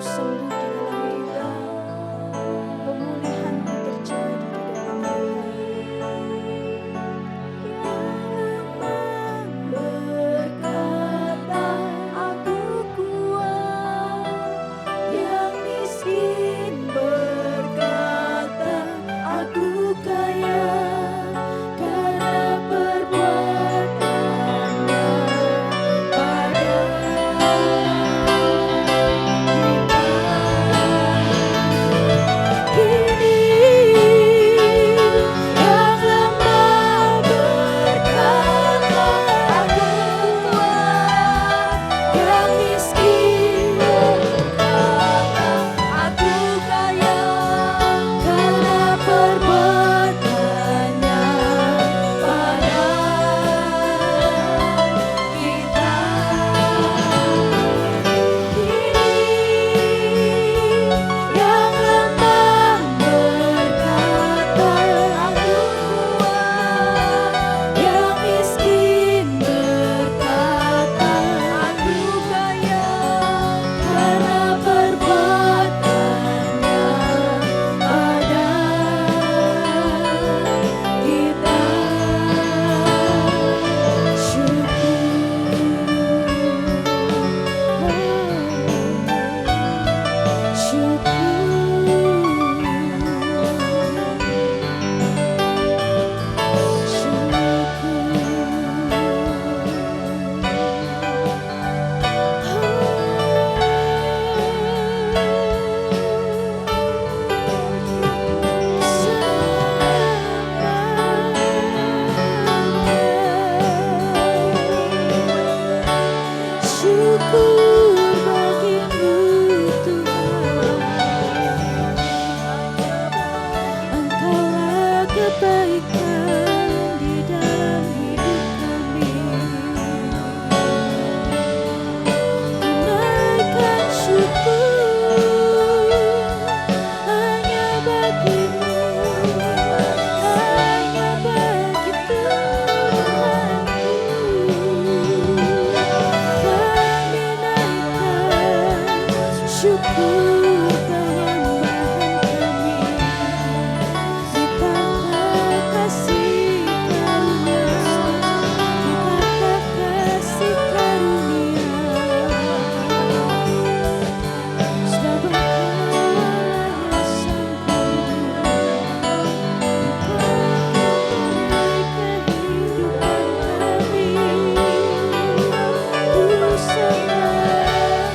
sembuh di dalam Tuhan, pemulihan terjadi di dalam Tuhan. Berkata, aku kuat, yang miskin berkata, aku kaya, karena perbuatannya pada kini. Yang lemah berkata, aku kuat, yang miskin berkata, aku kaya, karena perbuatannya pada kita. Yang lemah berkata, aku kuat, yang miskin berkata, aku kaya, karena perbuatannya pada kita. Syukur bagimu Tuhan, Engkaulah kebaikan di dalam hidup kami. Naikkan syukur hanya bagimu, hanya bagi Tuhanku. Syukur penyembahan kami di tata kasih karunia, di tata kasih karunia, sebab Engkaulah yang sanggup, Engkau memberi kehidupan kami. Ku serahkan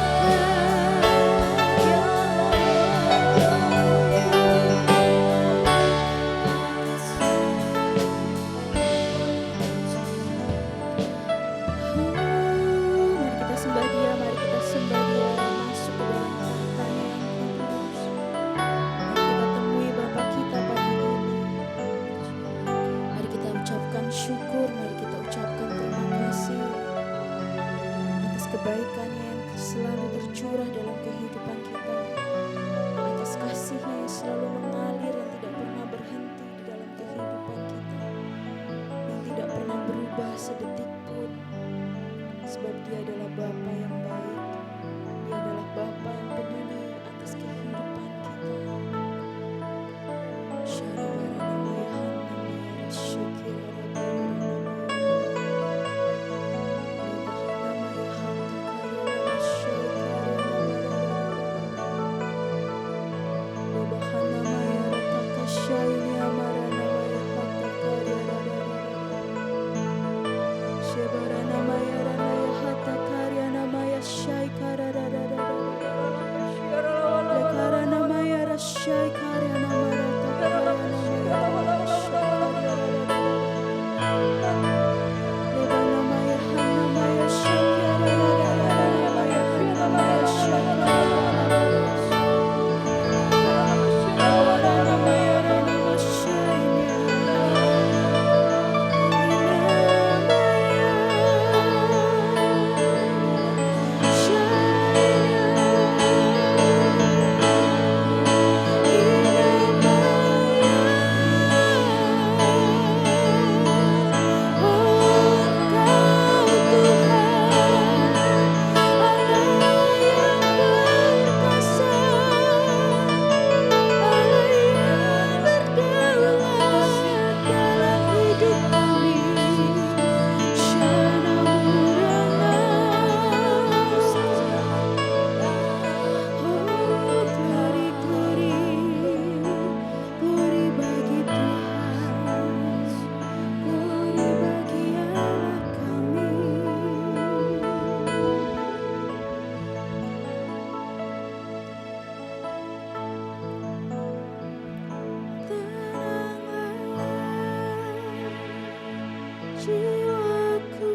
jiwaku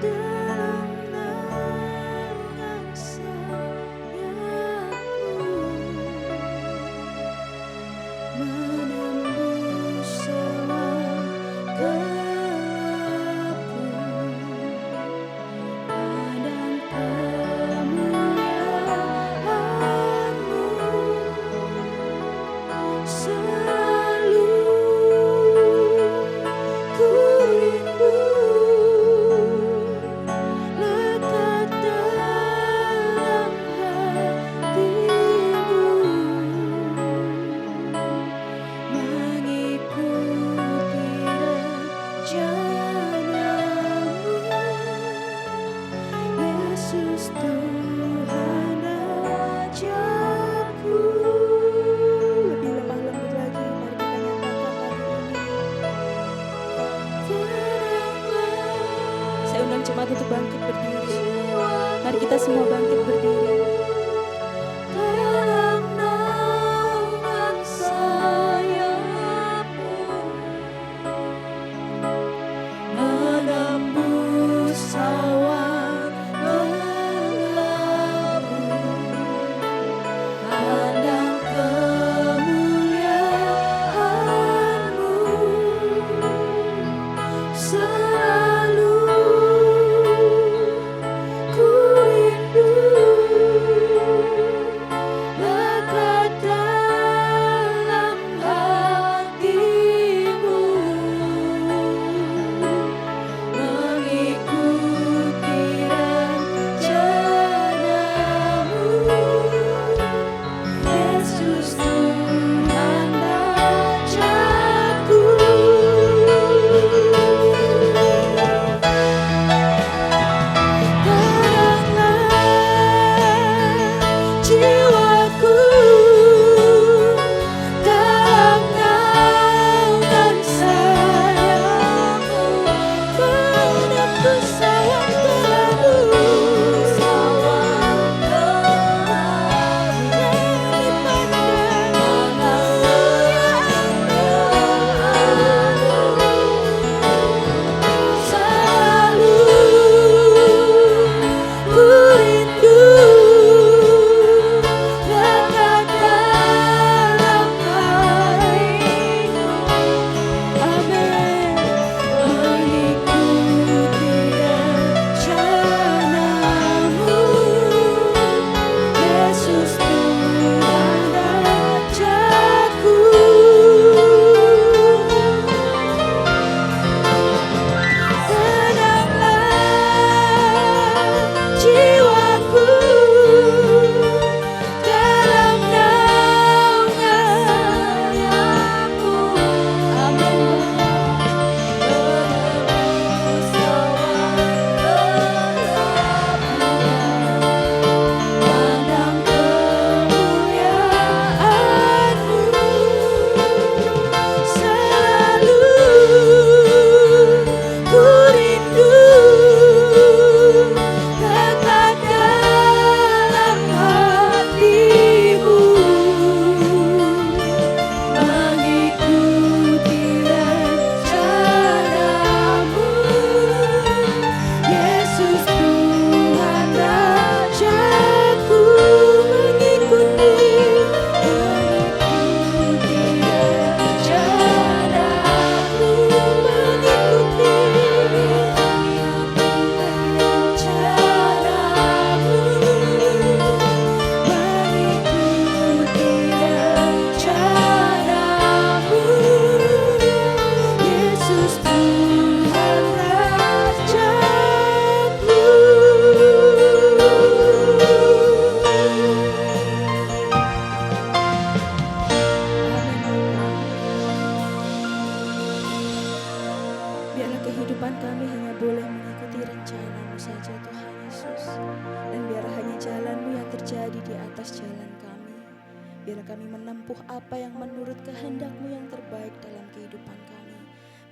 dalam naungan sayapmu, menembus awan gelapku, pandang kemuliaan-Mu, selalu ku rindu lekat dalam hatimu, mengikuti rencana-Mu, Yesus Tuhan ajarku. Lebih lemah lembut lagi, mari kita nyatakan lagu ini. Saya undang jemaat untuk bangkit berdiri. Mari kita semua bangkit berdiri. Dalam naungan sayapmu, menembus awan gelapmu, pandang kemuliaan-Mu, selalu ku rindu lekat dalam hatimu, mengikuti rencana-Mu, Yesus Tuhan ajarku. Teranglah jiwaku dalam naungan sayapmu, menembus awan gelapmu, selalu ku rindu lekat dalam hatimu. Amin. Mengikuti rencana-Mu, Yesus Tuhan ajarku. Tenanglah jiwaku dalam naungan sayapmu. Amin. Menembus awan gelapmu, pandang kemuliaan-Mu, selalu ku rindu lekat dalam hatimu, mengikuti rencana-Mu, Yesus Tuhan ajarku. Mengikuti rencana-Mu, mengikuti rencana-Mu, mengikuti rencana-Mu, Yesus Tuhan ajarku. Biarlah kehidupan kami hanya boleh mengikuti rencana-Mu saja, Tuhan Yesus. Dan biarlah hanya jalan-Mu yang terjadi di atas jalan kami. Biarlah kami menempuh apa yang menurut kehendak-Mu yang terbaik dalam kehidupan kami.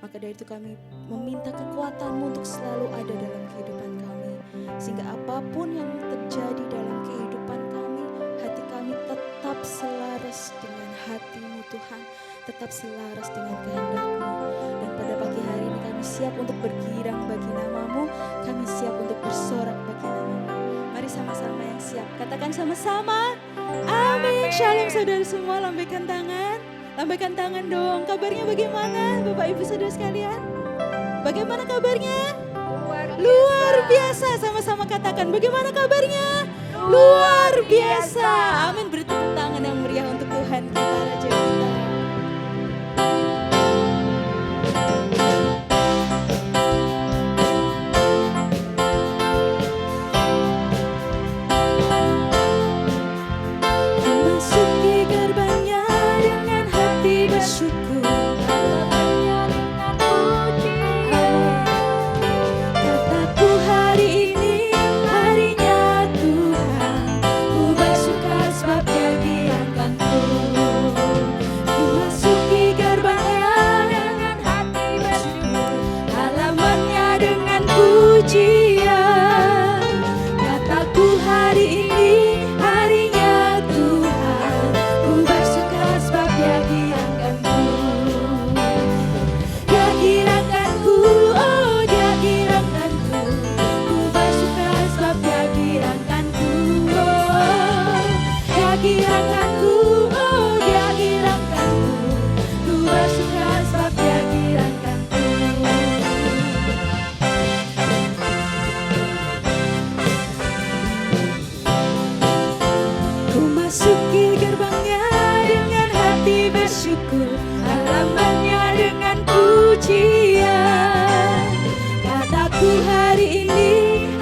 Maka dari itu kami meminta kekuatan-Mu untuk selalu ada dalam kehidupan kami. Sehingga apapun yang terjadi dalam kehidupan kami, hati kami tetap selaras dengan hati-Mu Tuhan. Tetap selaras dengan kehendak-Mu. Dan pagi hari ini kami siap untuk bergirang bagi nama-Mu, kami siap untuk bersorak bagi nama-Mu. Mari sama-sama yang siap, katakan sama-sama, amin. Shalom saudara semua, lambaikan tangan. Lambaikan tangan dong. Kabarnya bagaimana Bapak Ibu Saudara sekalian? Bagaimana kabarnya? Luar biasa. Sama-sama katakan, bagaimana kabarnya? Luar biasa. Amin. Beri tepuk tangan yang meriah untuk Tuhan kita, Raja kita.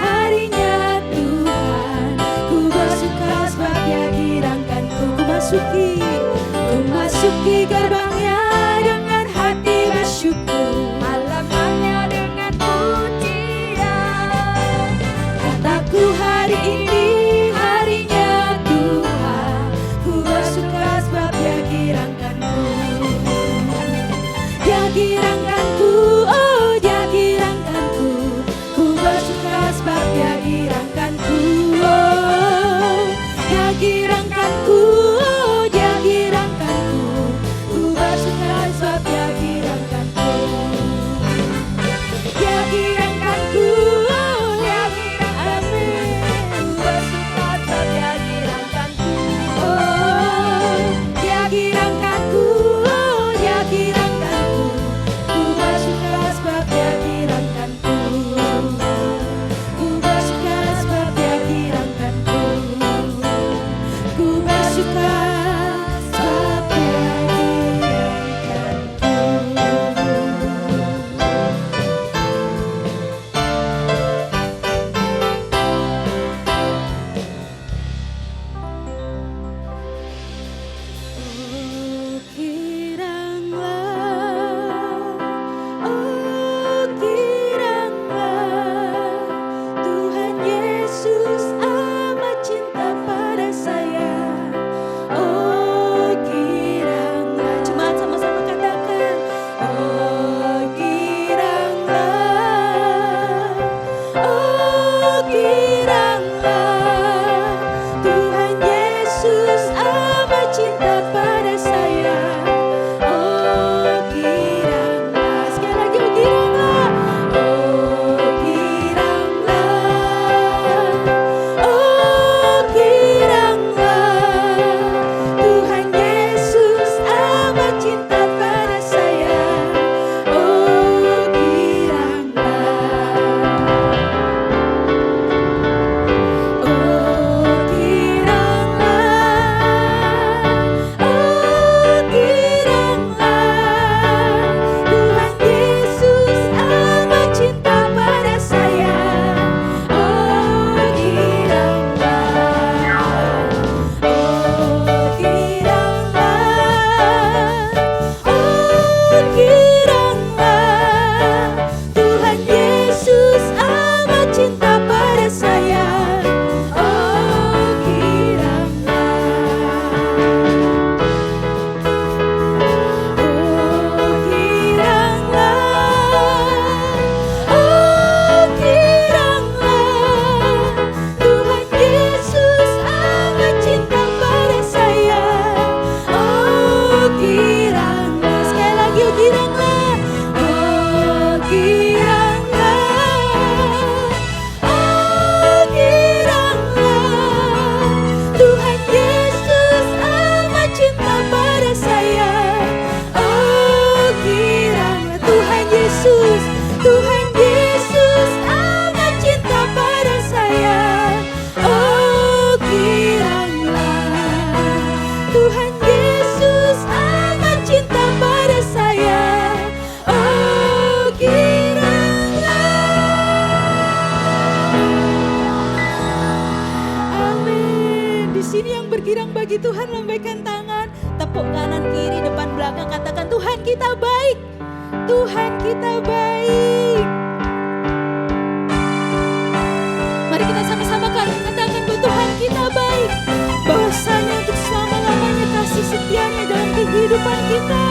Harinya Tuhan, ku bersuka sebab Dia girangkanku. sini yang bergirang bagi Tuhan, lambaikan tangan, tepuk kanan kiri depan belakang, katakan Tuhan kita baik, Tuhan kita baik. Mari kita sama-sama katakan bahwa Tuhan kita baik, bahwasanya untuk selama-lamanya kasih setianya dalam kehidupan kita.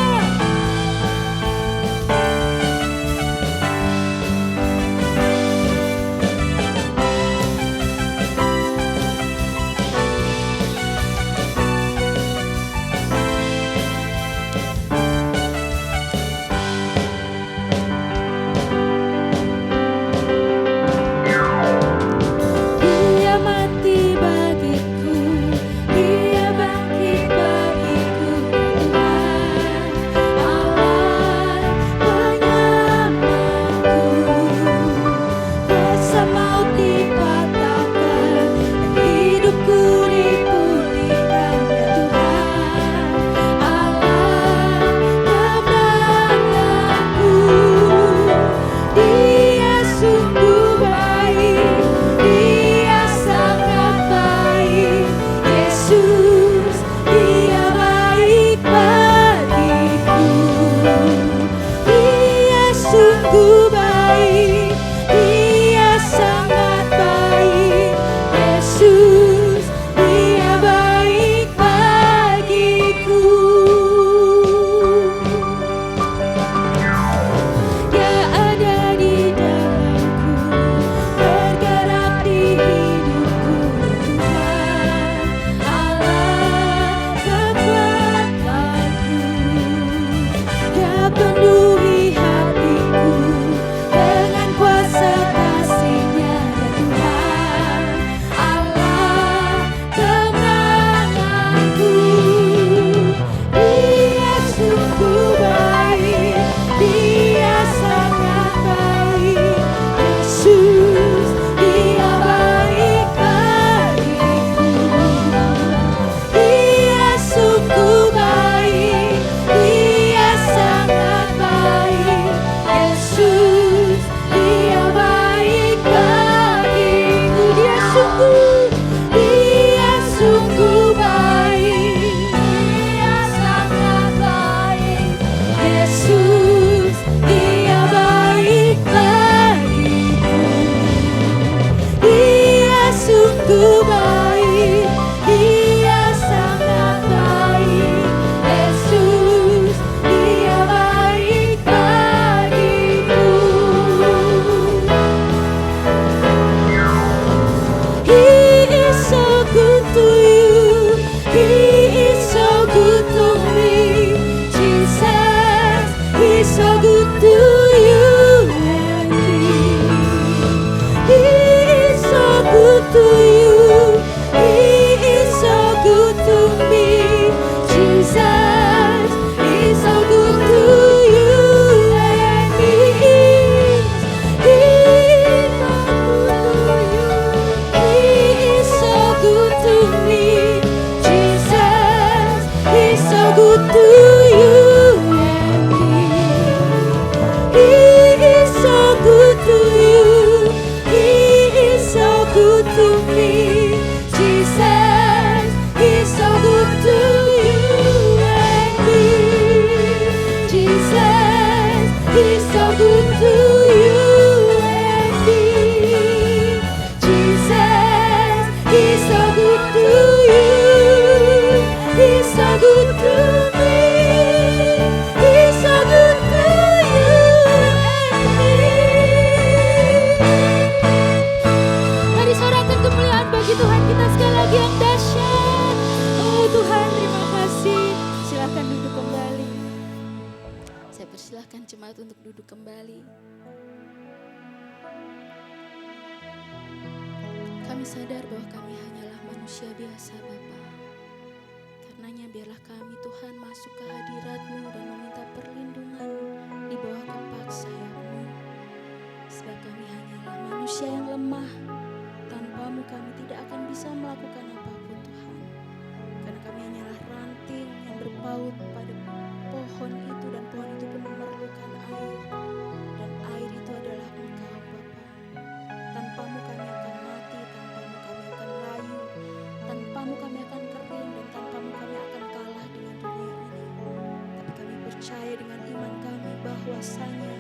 kuasanya.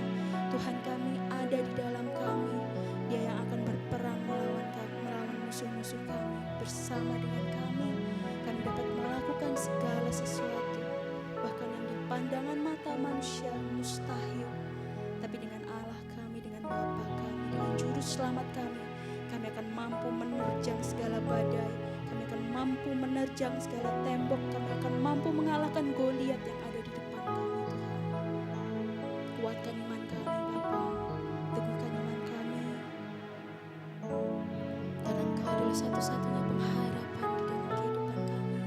Tuhan kami ada di dalam kami. Dia yang akan berperang melawan musuh-musuh kami. Bersama dengan kami dapat melakukan segala sesuatu, bahkan yang di pandangan mata manusia mustahil. Tapi dengan Allah kami, dengan Bapa kami, dengan Juru Selamat kami akan mampu menerjang segala badai, kami akan mampu menerjang segala tembok, kami akan mampu mengalahkan Goliat yang ada di depan kami. Tuhan, kuatkan iman kami Bapa, teguhkan iman kami, karena Engkau adalah satu-satunya pengharapan di dalam kehidupan kami.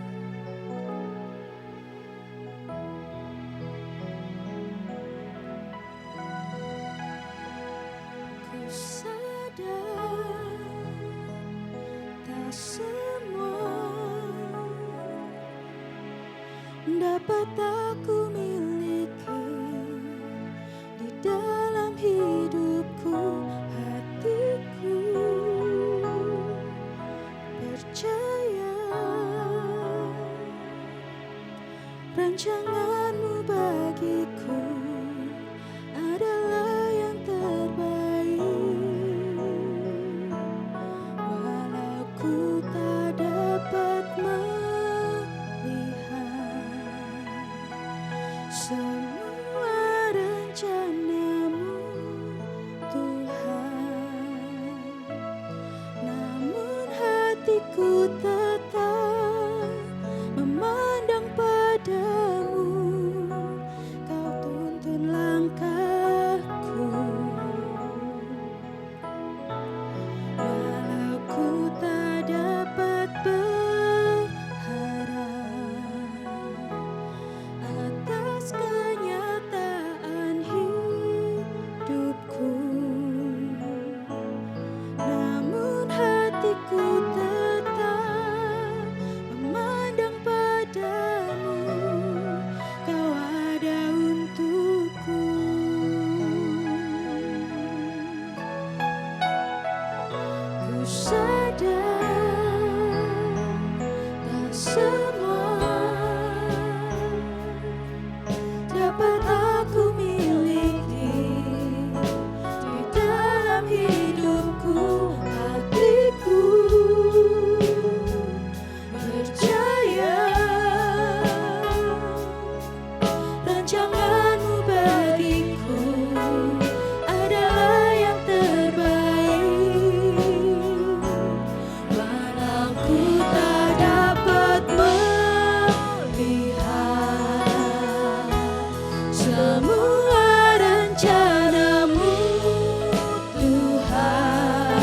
Ku sadar tak semua dapat aku miliki di dalam hidupku. Hatiku percaya rancangan-Mu bagiku adalah yang terbaik. Walau ku tak dapat melihat semua rencana-Mu, Tuhan, namun hatiku tetap memandang padamu. Kau tuntun langkahku, walau ku tak dapat berharap atas kenyataan hidupku, namun hatiku tetap memandang padamu. Kau ada untukku. Ku sadar tak semua dapat aku miliki di dalam hidupku. Hatiku percaya rancangan-Mu bagiku adalah yang terbaik. Walau ku tak dapat melihat semua rencana-Mu, Tuhan,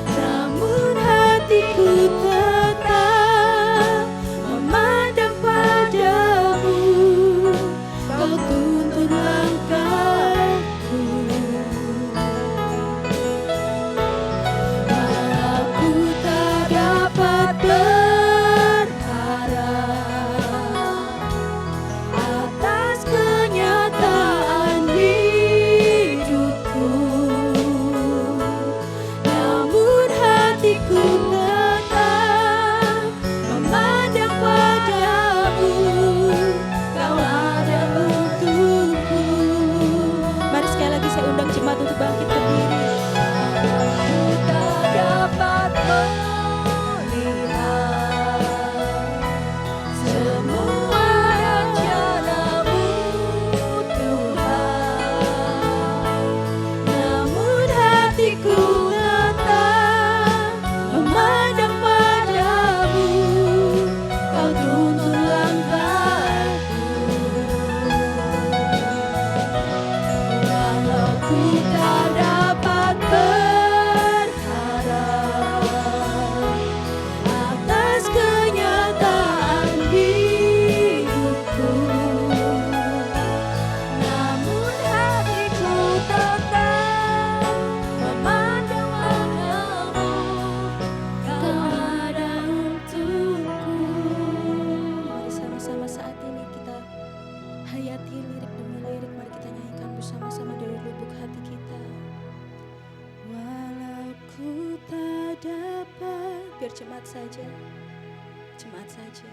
namun hatiku tetap memandang padamu. Kau tuntun langkahku, walau ku tak dapat berharap atas kenyataan hidupku, namun hatiku tetap memandang padamu. Kau ada untukku. Mari sekali lagi saya undang jemaat untuk bangkit berdiri. Ku tak dapat melihat semua rencana-Mu, Tuhan, namun hatiku tetap memandang padamu. Kau tuntun langkahku, walau ku tak dapat berharap atas kenyataan hidupku, namun hatiku tetap memandang langkah-Mu. Kau ada untukku. Mari sama-sama saat ini kita hayati lirik demi lirik. Mari kita nyanyikan bersama-sama dari lubuk hati kita. Walau ku tak dapat, biar jemaat saja, jemaat saja.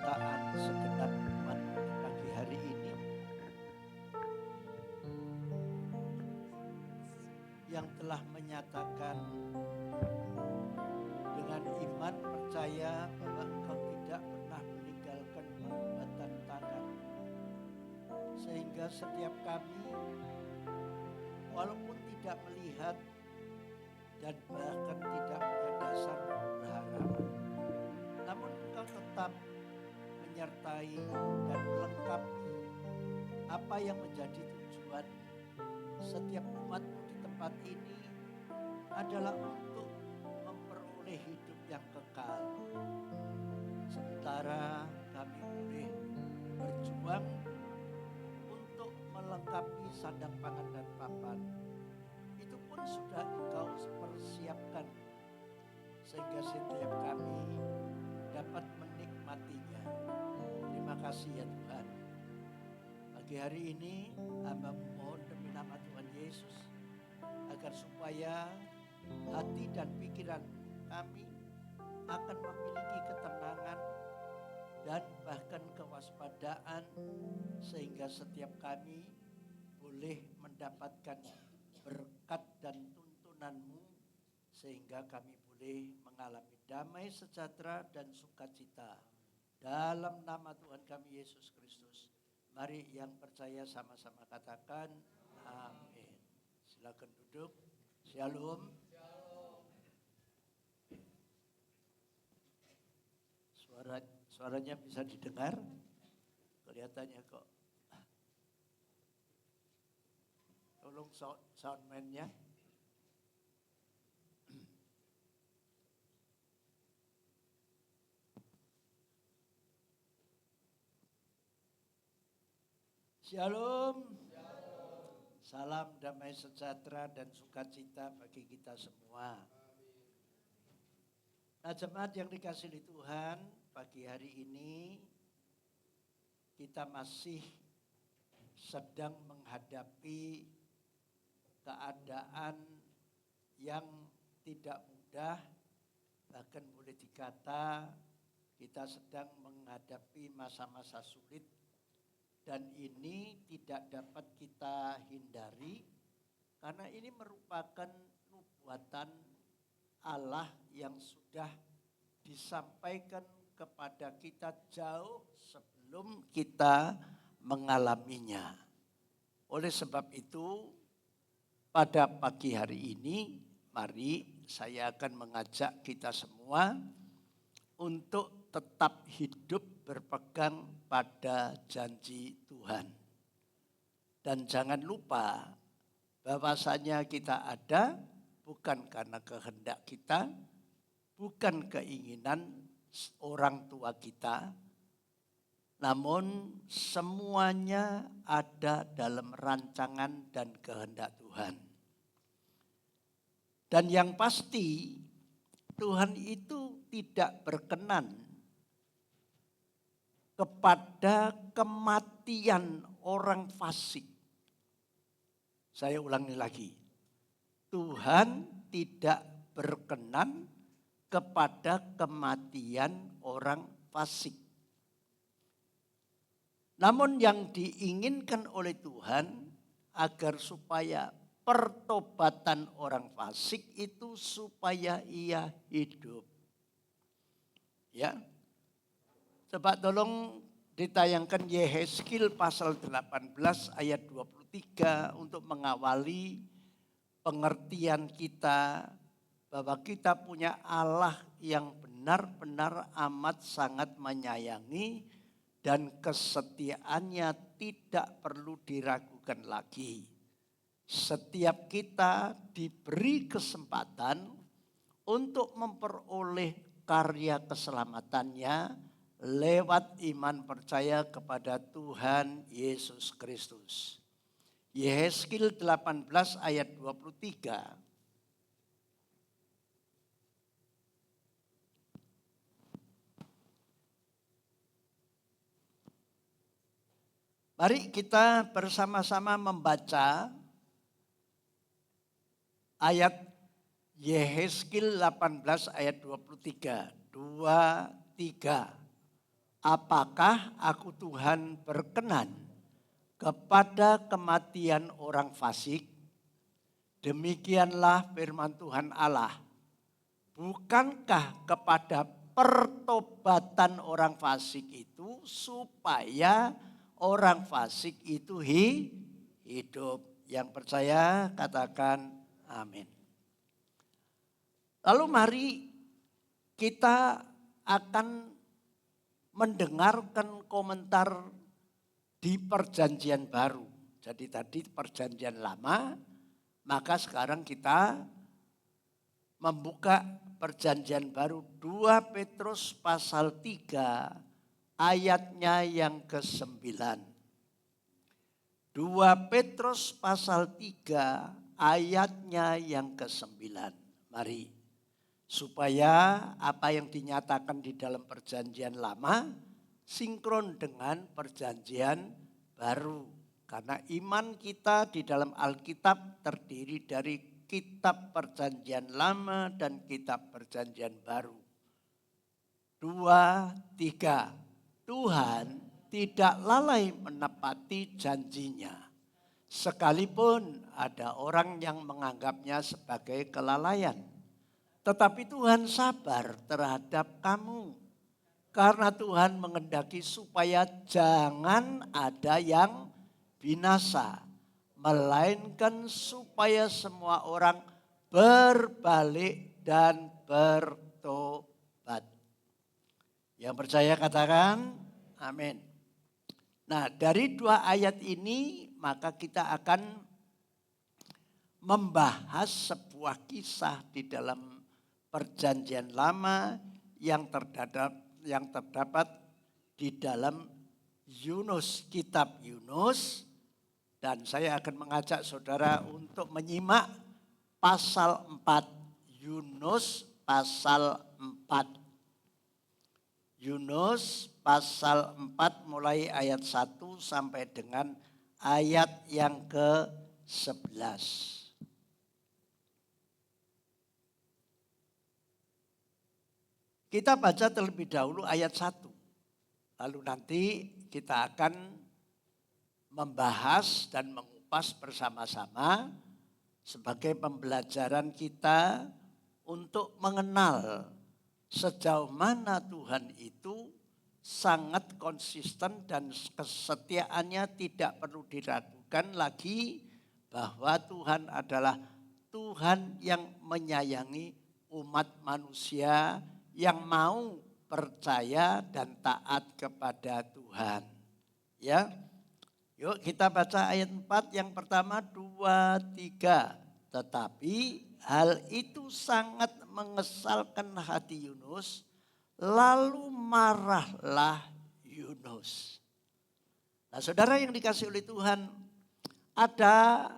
perkataan segenap umat di pagi hari ini yang telah menyatakan dengan iman percaya bahwa Engkau tidak pernah meninggalkan perbuatan tangan, sehingga setiap kami walaupun tidak melihat dan bahkan tidak punya dasar berharap, namun Engkau tetap menyertai dan melengkapi apa yang menjadi tujuan setiap umat-Mu di tempat ini adalah untuk memperoleh hidup yang kekal. Sementara kami boleh berjuang untuk melengkapi sandang pangan dan papan, itu pun sudah Engkau persiapkan sehingga setiap kami dapat menikmatinya. Terima kasih ya Tuhan. Pagi hari ini hamba mohon demi nama Tuhan Yesus agar supaya hati dan pikiran kami akan memiliki ketenangan dan bahkan kewaspadaan, sehingga setiap kami boleh mendapatkan berkat dan tuntunan-Mu, sehingga kami boleh mengalami damai sejahtera dan sukacita. Dalam nama Tuhan kami Yesus Kristus, mari yang percaya sama-sama katakan amin. Silakan duduk. Shalom. Suaranya bisa didengar? Kelihatannya kok. Tolong soundman-nya. Shalom. Salam damai sejahtera dan sukacita bagi kita semua. Nah, jemaat yang dikasihi Tuhan, pagi hari ini kita masih sedang menghadapi keadaan yang tidak mudah, bahkan boleh dikata kita sedang menghadapi masa-masa sulit. Dan ini tidak dapat kita hindari karena ini merupakan nubuatan Allah yang sudah disampaikan kepada kita jauh sebelum kita mengalaminya. Oleh sebab itu, pada pagi hari ini, mari saya akan mengajak kita semua untuk tetap hidup berpegang pada janji Tuhan. Dan jangan lupa bahwasanya kita ada bukan karena kehendak kita, bukan keinginan orang tua kita, namun semuanya ada dalam rancangan dan kehendak Tuhan. Dan yang pasti Tuhan itu tidak berkenan kepada kematian orang fasik. Saya ulangi lagi. Tuhan tidak berkenan kepada kematian orang fasik. Namun yang diinginkan oleh Tuhan agar supaya pertobatan orang fasik itu supaya ia hidup. Ya. Coba tolong ditayangkan Yehezkiel pasal 18 ayat 23 untuk mengawali pengertian kita bahwa kita punya Allah yang benar-benar amat sangat menyayangi dan kesetiaannya tidak perlu diragukan lagi. Setiap kita diberi kesempatan untuk memperoleh karya keselamatannya lewat iman percaya kepada Tuhan Yesus Kristus. Yehezkiel 18 ayat 23. Mari kita bersama-sama membaca ayat Yehezkiel 18 ayat 23. 2, 3. apakah aku Tuhan berkenan kepada kematian orang fasik? Demikianlah firman Tuhan Allah. Bukankah kepada pertobatan orang fasik itu supaya orang fasik itu hidup? Yang percaya katakan amin. Lalu mari kita akan mendengarkan komentar di perjanjian baru. Jadi tadi perjanjian lama, maka sekarang kita membuka perjanjian baru 2 Petrus pasal 3 ayatnya yang ke-9. 2 Petrus pasal 3 ayatnya yang ke-9. Mari, supaya apa yang dinyatakan di dalam perjanjian lama sinkron dengan perjanjian baru. Karena iman kita di dalam Alkitab terdiri dari kitab perjanjian lama dan kitab perjanjian baru. 2, 3. Tuhan tidak lalai menepati janjinya. Sekalipun ada orang yang menganggapnya sebagai kelalaian. Tetapi Tuhan sabar terhadap kamu. Karena Tuhan mengendaki supaya jangan ada yang binasa. Melainkan supaya semua orang berbalik dan bertobat. Yang percaya katakan amin. Nah, dari 2 ayat ini maka kita akan membahas sebuah kisah di dalam perjanjian lama yang terdapat di dalam Yunus, kitab Yunus. Dan saya akan mengajak saudara untuk menyimak pasal 4. Yunus pasal 4. Yunus pasal 4 mulai ayat 1 sampai dengan ayat yang ke-11. Kita baca terlebih dahulu ayat 1. Lalu nanti kita akan membahas dan mengupas bersama-sama sebagai pembelajaran kita untuk mengenal sejauh mana Tuhan itu sangat konsisten dan kesetiaannya tidak perlu diragukan lagi bahwa Tuhan adalah Tuhan yang menyayangi umat manusia yang mau percaya dan taat kepada Tuhan. Ya. Yuk kita baca ayat 4 yang pertama 2, 3. Tetapi hal itu sangat mengesalkan hati Yunus, lalu marahlah Yunus. Nah saudara yang dikasih oleh Tuhan, ada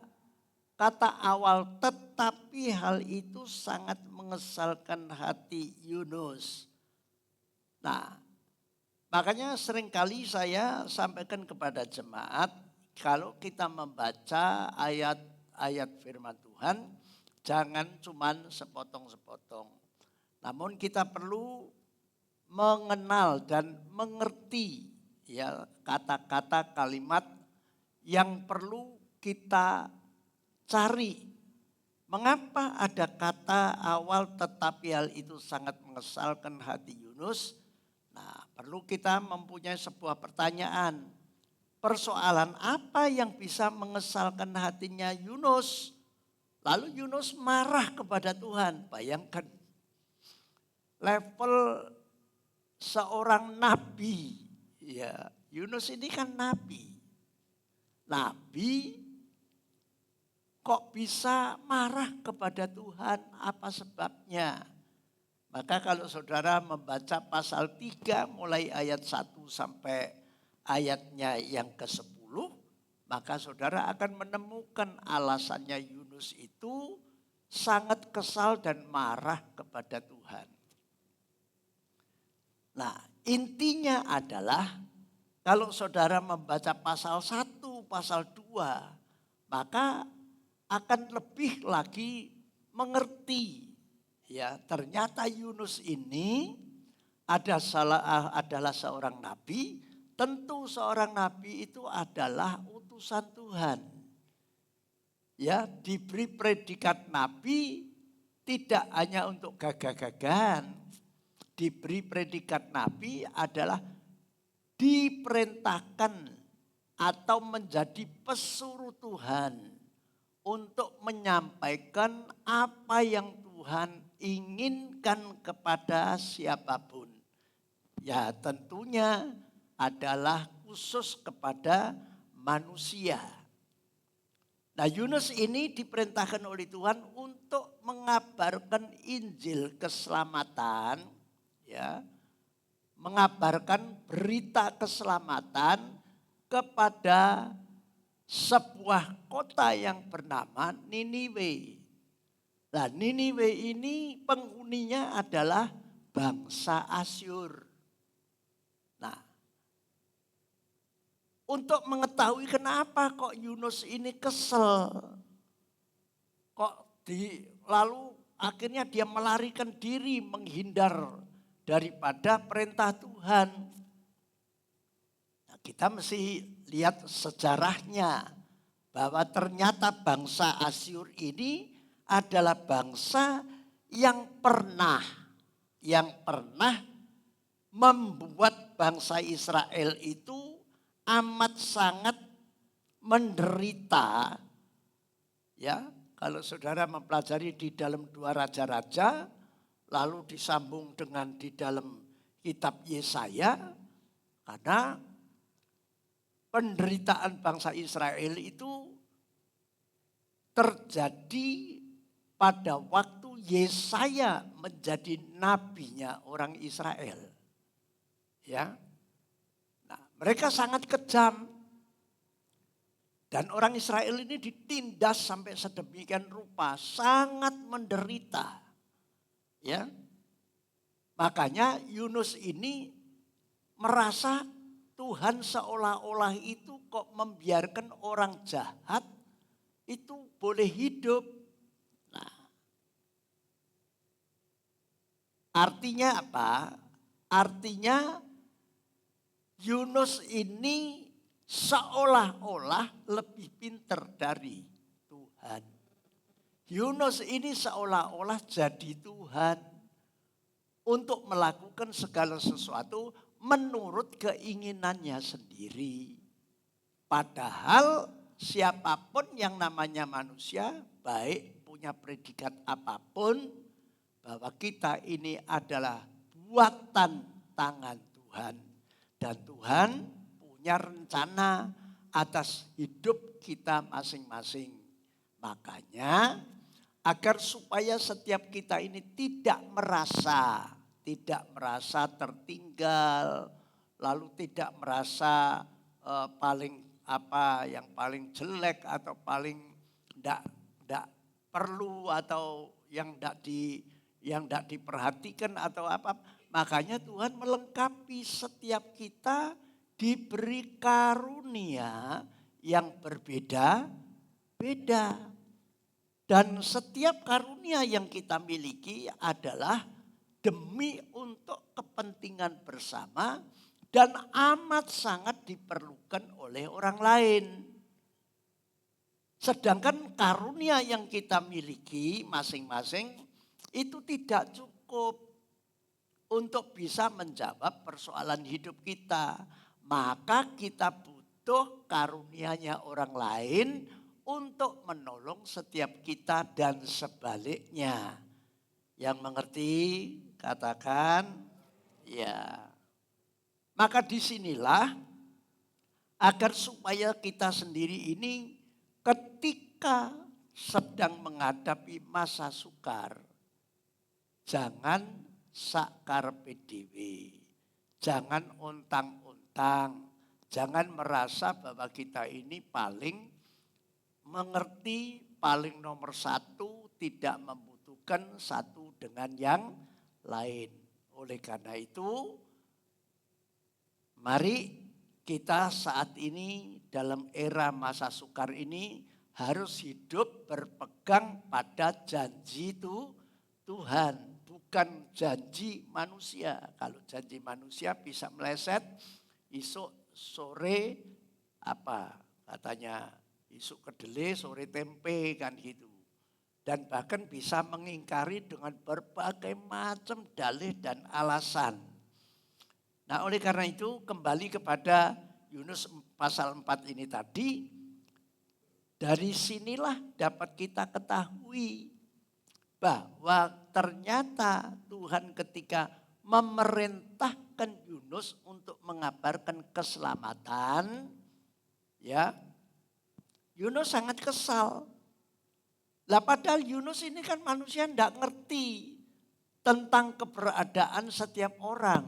kata awal tetapi hal itu sangat mengesalkan hati Yunus. Nah, makanya seringkali saya sampaikan kepada jemaat, kalau kita membaca ayat-ayat firman Tuhan, jangan cuman sepotong-sepotong. Namun kita perlu mengenal dan mengerti ya kata-kata kalimat yang perlu kita cari. Mengapa ada kata awal tetapi hal itu sangat mengesalkan hati Yunus? Nah, perlu kita mempunyai sebuah pertanyaan. Persoalan apa yang bisa mengesalkan hatinya Yunus? Lalu Yunus marah kepada Tuhan. Bayangkan level seorang nabi. Ya, Yunus ini kan nabi. Nabi kok bisa marah kepada Tuhan? Apa sebabnya? Maka kalau saudara membaca pasal 3 mulai ayat 1 sampai ayatnya yang ke-10, maka saudara akan menemukan alasannya Yunus itu sangat kesal dan marah kepada Tuhan. Nah, intinya adalah kalau saudara membaca pasal 1, pasal 2, maka akan lebih lagi mengerti. Ya, ternyata Yunus ini adalah seorang nabi, tentu seorang nabi itu adalah utusan Tuhan. Ya, diberi predikat nabi tidak hanya untuk gagah-gagahan. Diberi predikat nabi adalah diperintahkan atau menjadi pesuruh Tuhan untuk menyampaikan apa yang Tuhan inginkan kepada siapapun. Ya, tentunya adalah khusus kepada manusia. Nah, Yunus ini diperintahkan oleh Tuhan untuk mengabarkan Injil keselamatan, ya, mengabarkan berita keselamatan kepada sebuah kota yang bernama Niniwe. Nah, Niniwe ini penghuninya adalah bangsa Asyur. Nah, untuk mengetahui kenapa kok Yunus ini kesel. Lalu akhirnya dia melarikan diri menghindar daripada perintah Tuhan. Nah, kita mesti lihat sejarahnya bahwa ternyata bangsa Asyur ini adalah bangsa yang pernah membuat bangsa Israel itu amat sangat menderita. Ya, kalau saudara mempelajari di dalam 2 Raja-Raja, lalu disambung dengan di dalam kitab Yesaya, karena penderitaan bangsa Israel itu terjadi pada waktu Yesaya menjadi nabinya orang Israel. Ya. Mereka sangat kejam. Dan orang Israel ini ditindas sampai sedemikian rupa. Sangat menderita. Ya. Makanya Yunus ini merasa Tuhan seolah-olah itu kok membiarkan orang jahat itu boleh hidup. Nah, artinya apa? Artinya Yunus ini seolah-olah lebih pintar dari Tuhan. Yunus ini seolah-olah jadi Tuhan untuk melakukan segala sesuatu menurut keinginannya sendiri. Padahal siapapun yang namanya manusia, baik punya predikat apapun, bahwa kita ini adalah buatan tangan Tuhan. Dan Tuhan punya rencana atas hidup kita masing-masing. Makanya agar supaya setiap kita ini tidak merasa tertinggal, lalu tidak merasa paling yang paling jelek atau paling tidak perlu atau yang tidak diperhatikan atau apa. Makanya Tuhan melengkapi setiap kita diberi karunia yang berbeda-beda. Dan setiap karunia yang kita miliki adalah demi untuk kepentingan bersama dan amat sangat diperlukan oleh orang lain. Sedangkan karunia yang kita miliki masing-masing itu tidak cukup untuk bisa menjawab persoalan hidup kita. Maka kita butuh karunia-Nya orang lain untuk menolong setiap kita dan sebaliknya. Yang mengerti katakan ya. Maka disinilah agar supaya kita sendiri ini ketika sedang menghadapi masa sukar, jangan sakar PDW, jangan ontang-ontang, jangan merasa bahwa kita ini paling mengerti, paling nomor satu, tidak membutuhkan satu dengan yang lain. Oleh karena itu, mari kita saat ini dalam era masa sukar ini harus hidup berpegang pada janji itu Tuhan. bukan janji manusia. Kalau janji manusia bisa meleset, isuk sore apa katanya, isuk kedelai sore tempe kan gitu. Dan bahkan bisa mengingkari dengan berbagai macam dalih dan alasan. Nah oleh karena itu kembali kepada Yunus pasal 4 ini tadi, dari sinilah dapat kita ketahui bahwa ternyata Tuhan ketika memerintahkan Yunus untuk mengabarkan keselamatan, ya Yunus sangat kesal. Lah padahal Yunus ini kan manusia tidak ngerti tentang keberadaan setiap orang.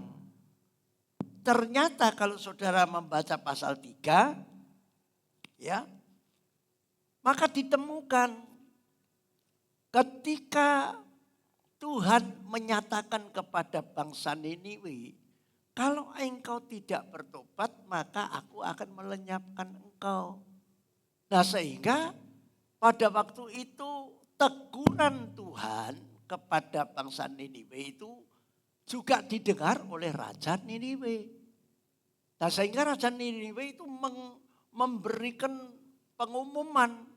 Ternyata kalau saudara membaca pasal 3, ya, maka ditemukan ketika Tuhan menyatakan kepada bangsa Niniwe, kalau engkau tidak bertobat maka aku akan melenyapkan engkau. Nah sehingga pada waktu itu teguran Tuhan kepada bangsa Niniwe itu juga didengar oleh Raja Niniwe. Nah sehingga Raja Niniwe itu memberikan pengumuman,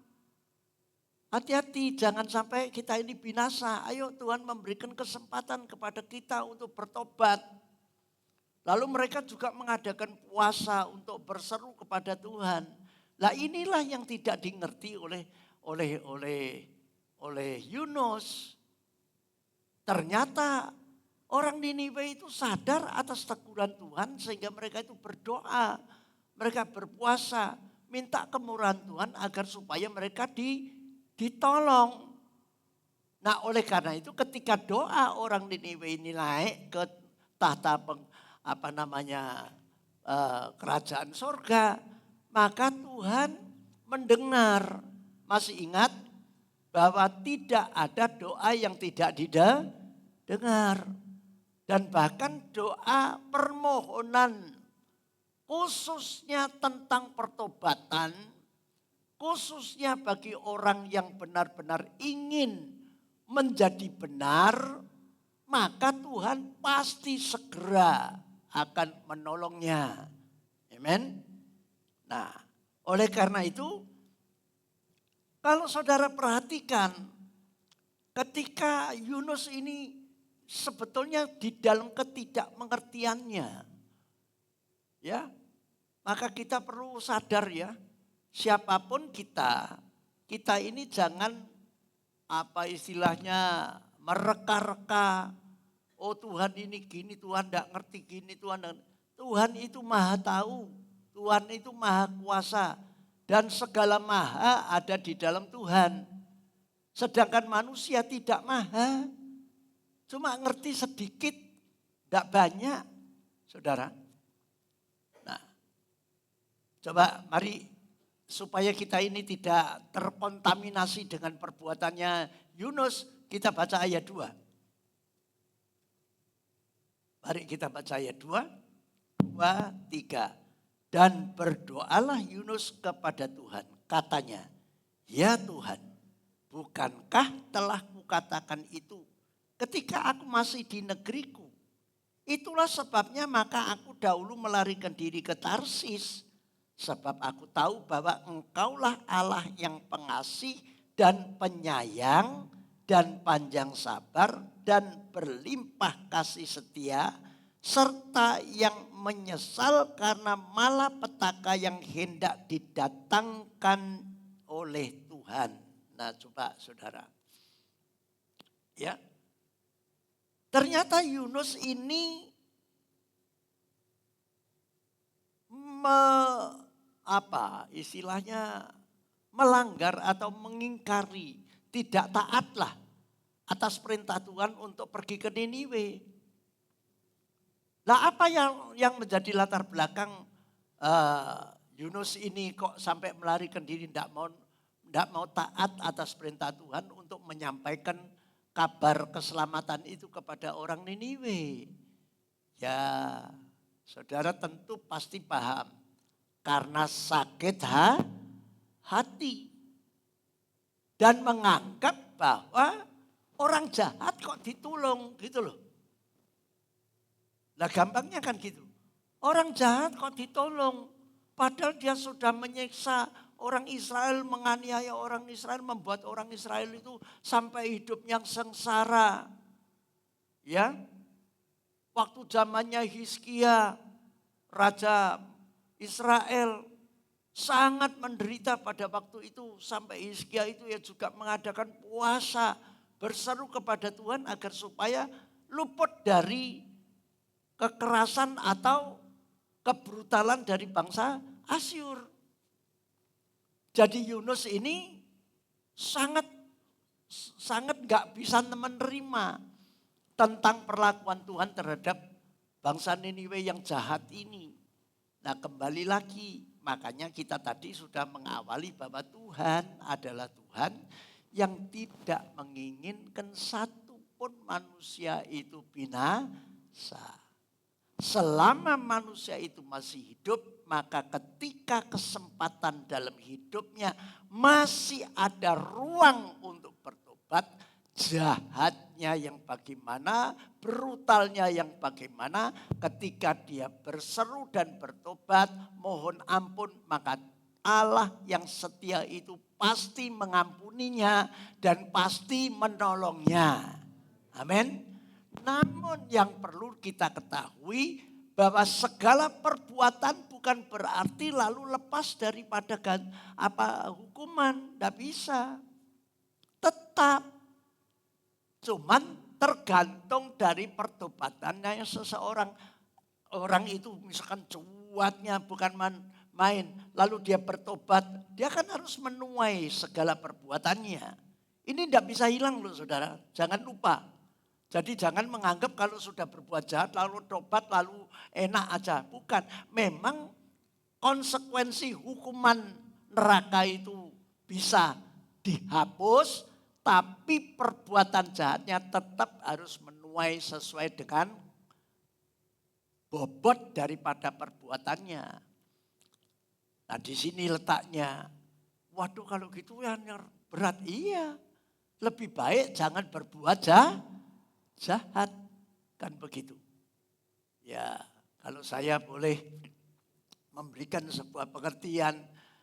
hati-hati jangan sampai kita ini binasa. Ayo Tuhan memberikan kesempatan kepada kita untuk bertobat. Lalu mereka juga mengadakan puasa untuk berseru kepada Tuhan. Lah inilah yang tidak dimengerti oleh Yunus. Ternyata orang Niniwe itu sadar atas teguran Tuhan sehingga mereka itu berdoa, mereka berpuasa, minta kemurahan Tuhan agar supaya mereka ditolong. Nah oleh karena itu ketika doa orang Niniwe ini naik ke tahta kerajaan sorga, maka Tuhan mendengar. Masih ingat bahwa tidak ada doa yang tidak didengar. Dan bahkan doa permohonan khususnya tentang pertobatan, khususnya bagi orang yang benar-benar ingin menjadi benar, maka Tuhan pasti segera akan menolongnya. Amen. Nah, oleh karena itu, kalau saudara perhatikan, ketika Yunus ini sebetulnya di dalam ketidakmengertiannya, ya, maka kita perlu sadar ya, siapapun kita ini jangan apa istilahnya mereka-reka. Oh Tuhan ini gini, Tuhan tidak ngerti gini, Tuhan itu maha tahu, Tuhan itu maha kuasa. Dan segala maha ada di dalam Tuhan. Sedangkan manusia tidak maha. Cuma ngerti sedikit, tidak banyak. Saudara. Nah, coba mari supaya kita ini tidak terkontaminasi dengan perbuatannya Yunus, kita baca ayat 2. Mari kita baca ayat 2, 3. Dan berdoalah Yunus kepada Tuhan. Katanya, ya Tuhan, bukankah telah kukatakan itu ketika aku masih di negeriku? Itulah sebabnya maka aku dahulu melarikan diri ke Tarsis. Sebab aku tahu bahwa engkaulah Allah yang pengasih dan penyayang dan panjang sabar dan berlimpah kasih setia, serta yang menyesal karena malapetaka yang hendak didatangkan oleh Tuhan. Nah coba saudara. Ya. Ternyata Yunus ini melanggar atau mengingkari, tidak taatlah atas perintah Tuhan untuk pergi ke Niniwe. Nah apa yang menjadi latar belakang Yunus ini kok sampai melarikan diri, tidak mau taat atas perintah Tuhan untuk menyampaikan kabar keselamatan itu kepada orang Niniwe? Ya saudara tentu pasti paham, karena sakit hati dan menganggap bahwa Orang jahat kok ditolong gitu loh. Nah gampangnya kan gitu. Orang jahat kok ditolong. Padahal dia sudah menyiksa orang Israel, menganiaya orang Israel, membuat orang Israel itu sampai hidup yang sengsara. Ya, waktu zamannya Hizkia, Raja Israel sangat menderita pada waktu itu. Sampai Hizkia itu ya juga mengadakan puasa, berseru kepada Tuhan agar supaya luput dari kekerasan atau kebrutalan dari bangsa Asyur. Jadi Yunus ini sangat gak bisa menerima tentang perlakuan Tuhan terhadap bangsa Niniwe yang jahat ini. Nah kembali lagi, makanya kita tadi sudah mengawali bahwa Tuhan adalah Tuhan yang tidak menginginkan satupun manusia itu binasa. Selama manusia itu masih hidup, maka ketika kesempatan dalam hidupnya masih ada ruang untuk bertobat, jahatnya yang bagaimana, brutalnya yang bagaimana, ketika dia berseru dan bertobat, mohon ampun, maka Allah yang setia itu pasti mengampuninya dan pasti menolongnya. Amin. Namun yang perlu kita ketahui bahwa segala perbuatan bukan berarti lalu lepas daripada hukuman, tidak bisa. Tetap, cuman tergantung dari pertobatannya seseorang. Orang itu misalkan cuatnya bukan main, lalu dia bertobat, dia kan harus menuai segala perbuatannya. Ini tidak bisa hilang loh saudara, jangan lupa. Jadi jangan menganggap kalau sudah berbuat jahat lalu tobat lalu enak aja. Bukan, memang konsekuensi hukuman neraka itu bisa dihapus, tapi perbuatan jahatnya tetap harus menuai sesuai dengan bobot daripada perbuatannya. Nah di sini letaknya. Waduh kalau gitu ya berat. Iya, lebih baik jangan berbuat jahat, kan begitu. Ya, kalau saya boleh memberikan sebuah pengertian,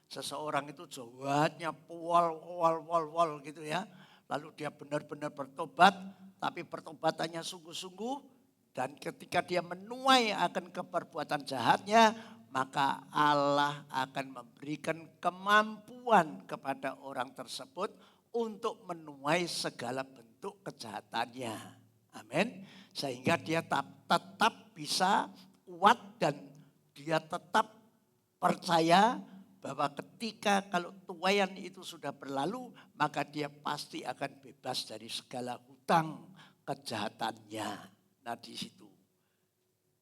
seseorang itu jahatnya wal gitu ya. Lalu dia benar-benar bertobat, tapi pertobatannya sungguh-sungguh. Dan ketika dia menuai akan keperbuatan jahatnya, maka Allah akan memberikan kemampuan kepada orang tersebut untuk menuai segala bentuk kejahatannya. Amin. Sehingga dia tetap bisa kuat dan dia tetap percaya bahwa ketika kalau tuaian itu sudah berlalu, maka dia pasti akan bebas dari segala hutang kejahatannya. Nah di situ.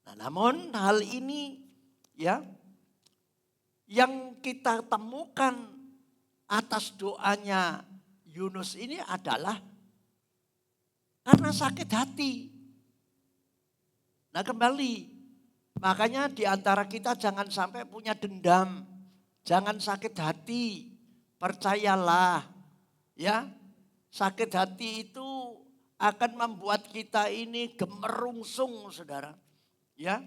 Nah namun hal ini ya yang kita temukan atas doanya Yunus ini adalah karena sakit hati. Nah kembali, makanya di antara kita jangan sampai punya dendam, jangan sakit hati, percayalah ya, sakit hati itu akan membuat kita ini gemerungsung saudara. Ya,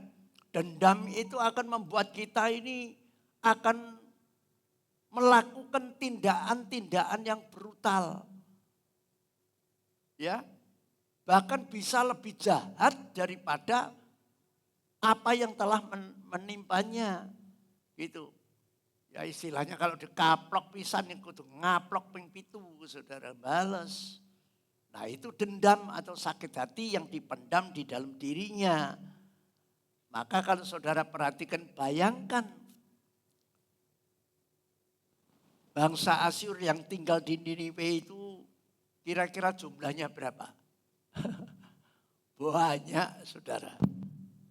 dendam itu akan membuat kita ini akan melakukan tindakan-tindakan yang brutal. Ya, bahkan bisa lebih jahat daripada apa yang telah menimpanya. Gitu. Ya istilahnya kalau dikaplok pisan yang kudu ngaplok ping pitu saudara bales. Nah itu dendam atau sakit hati yang dipendam di dalam dirinya. Maka kalau saudara perhatikan, bayangkan bangsa Asyur yang tinggal di Niniwe itu kira-kira jumlahnya berapa? Banyak saudara.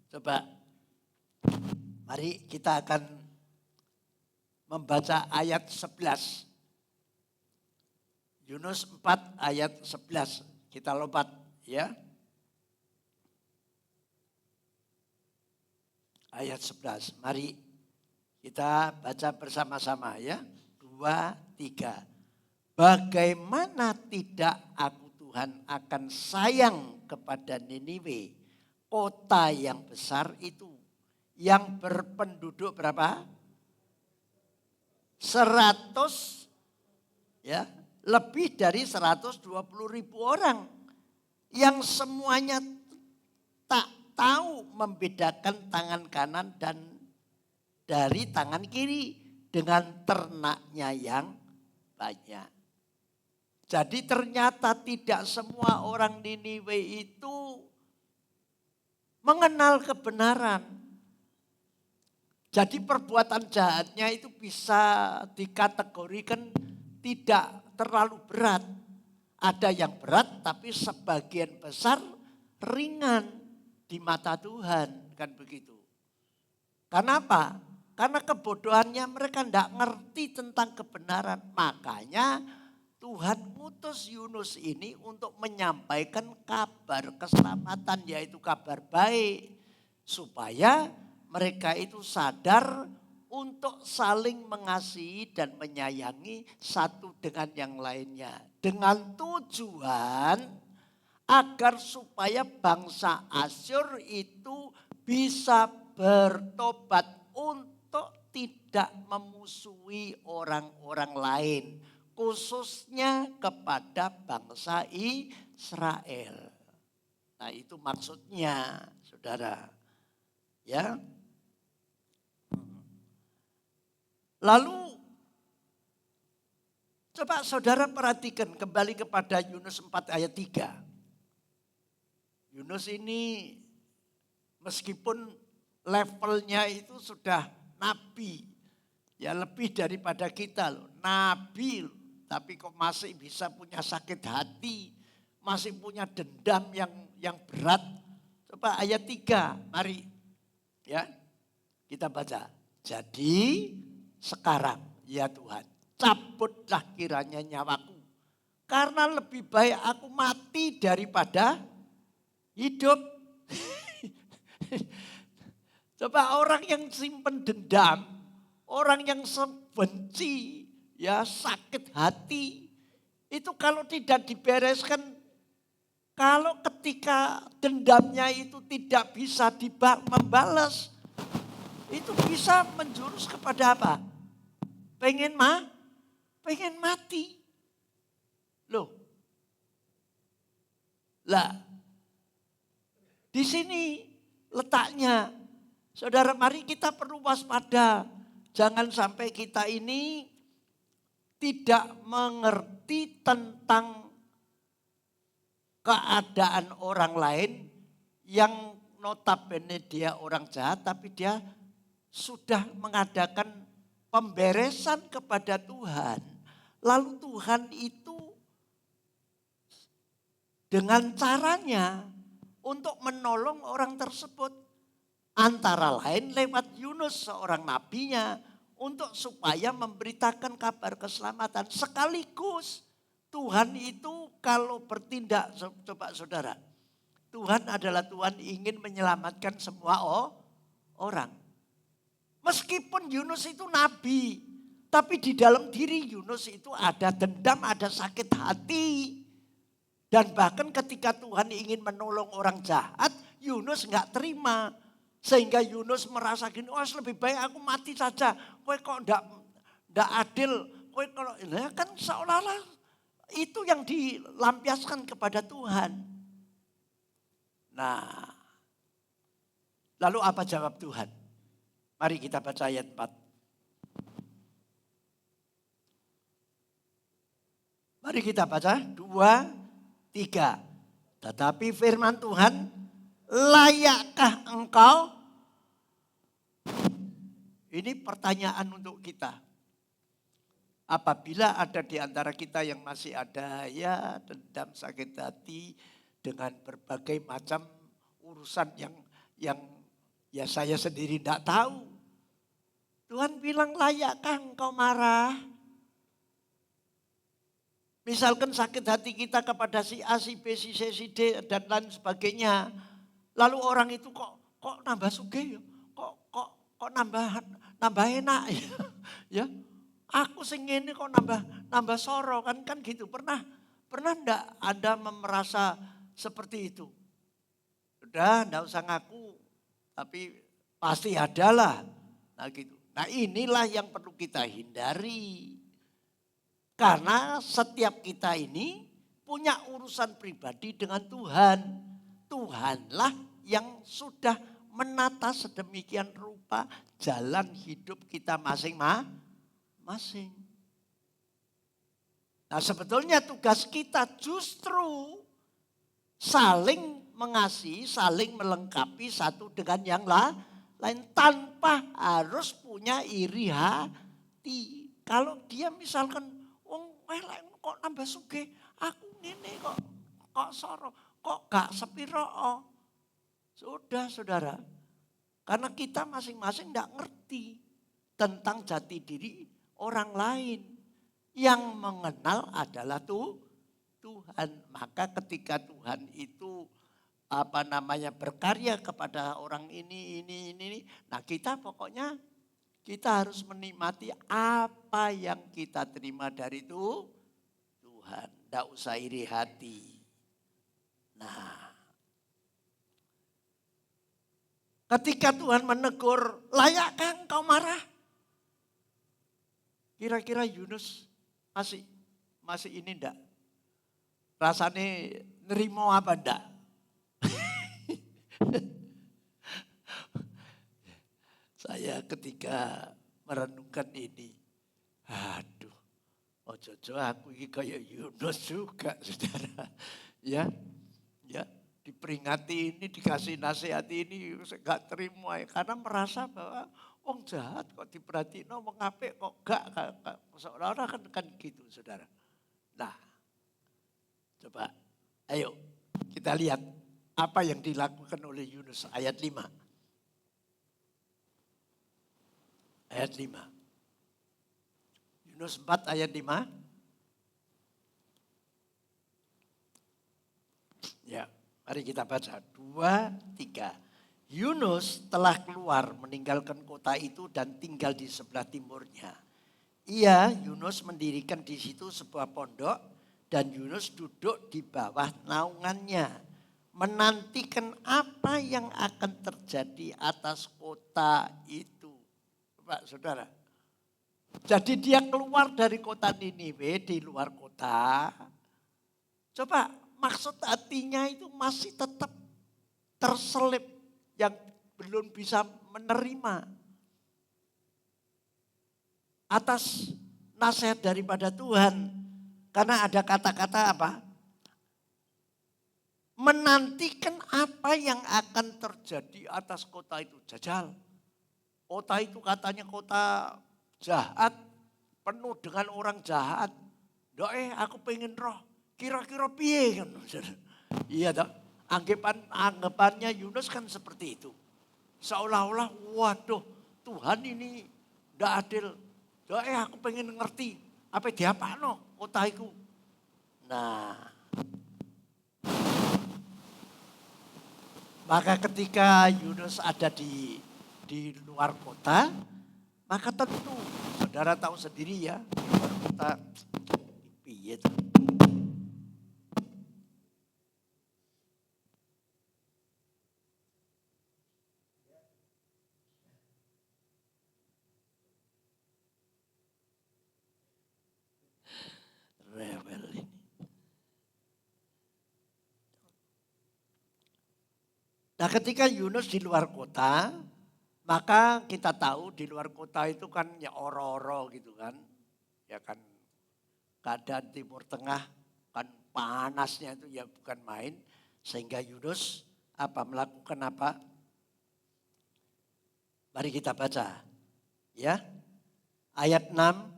Coba mari kita akan membaca ayat 11. Yunus 4 ayat 11. Kita lompat ya. Ayat 11. Mari kita baca bersama-sama ya. 2, 3. Bagaimana tidak aku Tuhan akan sayang kepada Niniwe, kota yang besar itu, yang berpenduduk berapa? 100, ya, lebih dari 120.000 orang yang semuanya tak tahu membedakan tangan kanan dan dari tangan kiri dengan ternaknya yang banyak. Jadi ternyata tidak semua orang Niniwe itu mengenal kebenaran. Jadi perbuatan jahatnya itu bisa dikategorikan tidak terlalu berat. Ada yang berat tapi sebagian besar ringan di mata Tuhan, kan begitu. Kenapa? Karena kebodohannya mereka tidak ngerti tentang kebenaran. Makanya Tuhan ngutus Yunus ini untuk menyampaikan kabar keselamatan, yaitu kabar baik. Supaya mereka itu sadar untuk saling mengasihi dan menyayangi satu dengan yang lainnya. Dengan tujuan agar supaya bangsa Asyur itu bisa bertobat untuk tidak memusuhi orang-orang lain. Khususnya kepada bangsa Israel. Nah itu maksudnya saudara. Ya. Lalu coba saudara perhatikan kembali kepada Yunus 4 ayat 3. Yunus ini meskipun levelnya itu sudah nabi. Ya lebih daripada kita loh. Nabi loh. Tapi kok masih bisa punya sakit hati. Masih punya dendam yang berat. Coba ayat 3 mari. Ya kita baca. Jadi sekarang ya Tuhan cabutlah kiranya nyawaku. Karena lebih baik aku mati daripada hidup. Coba orang yang simpen dendam, orang yang benci, ya sakit hati, itu kalau tidak dibereskan, kalau ketika dendamnya itu tidak bisa membalas, itu bisa menjurus kepada apa? Pengen mati. Loh. Lah, di sini letaknya. Saudara, mari kita perlu waspada. Jangan sampai kita ini tidak mengerti tentang keadaan orang lain yang notabene dia orang jahat tapi dia sudah mengadakan pemberesan kepada Tuhan. Lalu Tuhan itu dengan caranya untuk menolong orang tersebut. Antara lain lewat Yunus seorang nabinya untuk supaya memberitakan kabar keselamatan. Sekaligus Tuhan itu kalau bertindak, coba saudara. Tuhan adalah Tuhan ingin menyelamatkan semua orang. Meskipun Yunus itu nabi, tapi di dalam diri Yunus itu ada dendam, ada sakit hati. Dan bahkan ketika Tuhan ingin menolong orang jahat, Yunus nggak terima. Sehingga Yunus merasa gini, oh lebih baik aku mati saja. Kowe kok ndak adil. Kowe kalau ya kan seolah-olah itu yang dilampiaskan kepada Tuhan. Nah, lalu apa jawab Tuhan? Mari kita baca ayat 4. Mari kita baca 2, 3. Tetapi firman Tuhan, layakkah engkau? Ini pertanyaan untuk kita. Apabila ada di antara kita yang masih ada ya dendam sakit hati dengan berbagai macam urusan yang ya saya sendiri tidak tahu. Tuhan bilang layakkah engkau marah? Misalkan sakit hati kita kepada si A, si B, si C, si D dan lain sebagainya. Lalu orang itu kok nambah sugih ya? Kok nambah enak ya? Ya. Aku sing ngene kok nambah soro kan gitu. Pernah Pernah enggak Anda merasa seperti itu? Udah enggak usah ngaku, tapi pasti adalah. Nah gitu. Nah inilah yang perlu kita hindari. Karena setiap kita ini punya urusan pribadi dengan Tuhan. Tuhanlah yang sudah menata sedemikian rupa jalan hidup kita masing-masing. Nah sebetulnya tugas kita justru saling mengasihi, saling melengkapi satu dengan yang lain tanpa harus punya iri hati. Kalau dia misalkan, kok nambah sugih, aku ngene kok soro, kok gak sepiro. Sudah saudara, karena kita masing-masing tidak ngerti tentang jati diri orang lain. Yang mengenal adalah Tuhan. Maka ketika Tuhan itu berkarya kepada orang ini. Nah kita pokoknya kita harus menikmati apa yang kita terima dari Tuhan. Tidak usah iri hati. Nah, ketika Tuhan menegur, layakkah engkau marah? Kira-kira Yunus masih ini enggak? Rasanya nerimo apa enggak? Saya ketika merenungkan ini, aduh, ojo-ojo aku ini kayak Yunus juga, saudara. Ya, diperingati ini, dikasih nasihat ini, saya gak terima ya. Karena merasa bahwa wong jahat kok diperhatiin, wong apik kok gak. Seolah-olah kan gitu, saudara. Nah, coba, ayo kita lihat apa yang dilakukan oleh Yunus ayat 5. Ayat 5. Yunus 4 ayat 5. Ya, mari kita baca. 2, 3. Yunus telah keluar meninggalkan kota itu dan tinggal di sebelah timurnya. Yunus mendirikan di situ sebuah pondok dan Yunus duduk di bawah naungannya. Menantikan apa yang akan terjadi atas kota itu. Pak saudara. Jadi dia keluar dari kota Niniwe di luar kota. Coba maksud hatinya itu masih tetap terselip yang belum bisa menerima atas nasihat daripada Tuhan. Karena ada kata-kata apa? Menantikan apa yang akan terjadi atas kota itu. Jajal. Kota itu katanya kota jahat, penuh dengan orang jahat. Aku pengen roh, kira-kira piye kan? Iya toh, anggapannya Yunus kan seperti itu. Seolah-olah, waduh Tuhan ini tidak adil. Aku pengen ngerti, apa diapakno kota itu. Nah, maka ketika Yunus ada di luar kota, maka tentu saudara tahu sendiri ya, di luar kota piye tuh. Rewel ini. Nah, ketika Yunus di luar kota, maka kita tahu di luar kota itu kan ya oro-oro gitu kan. Ya kan keadaan Timur Tengah kan panasnya itu ya bukan main. Sehingga Yunus melakukan apa? Mari kita baca. Ya. Ayat 6.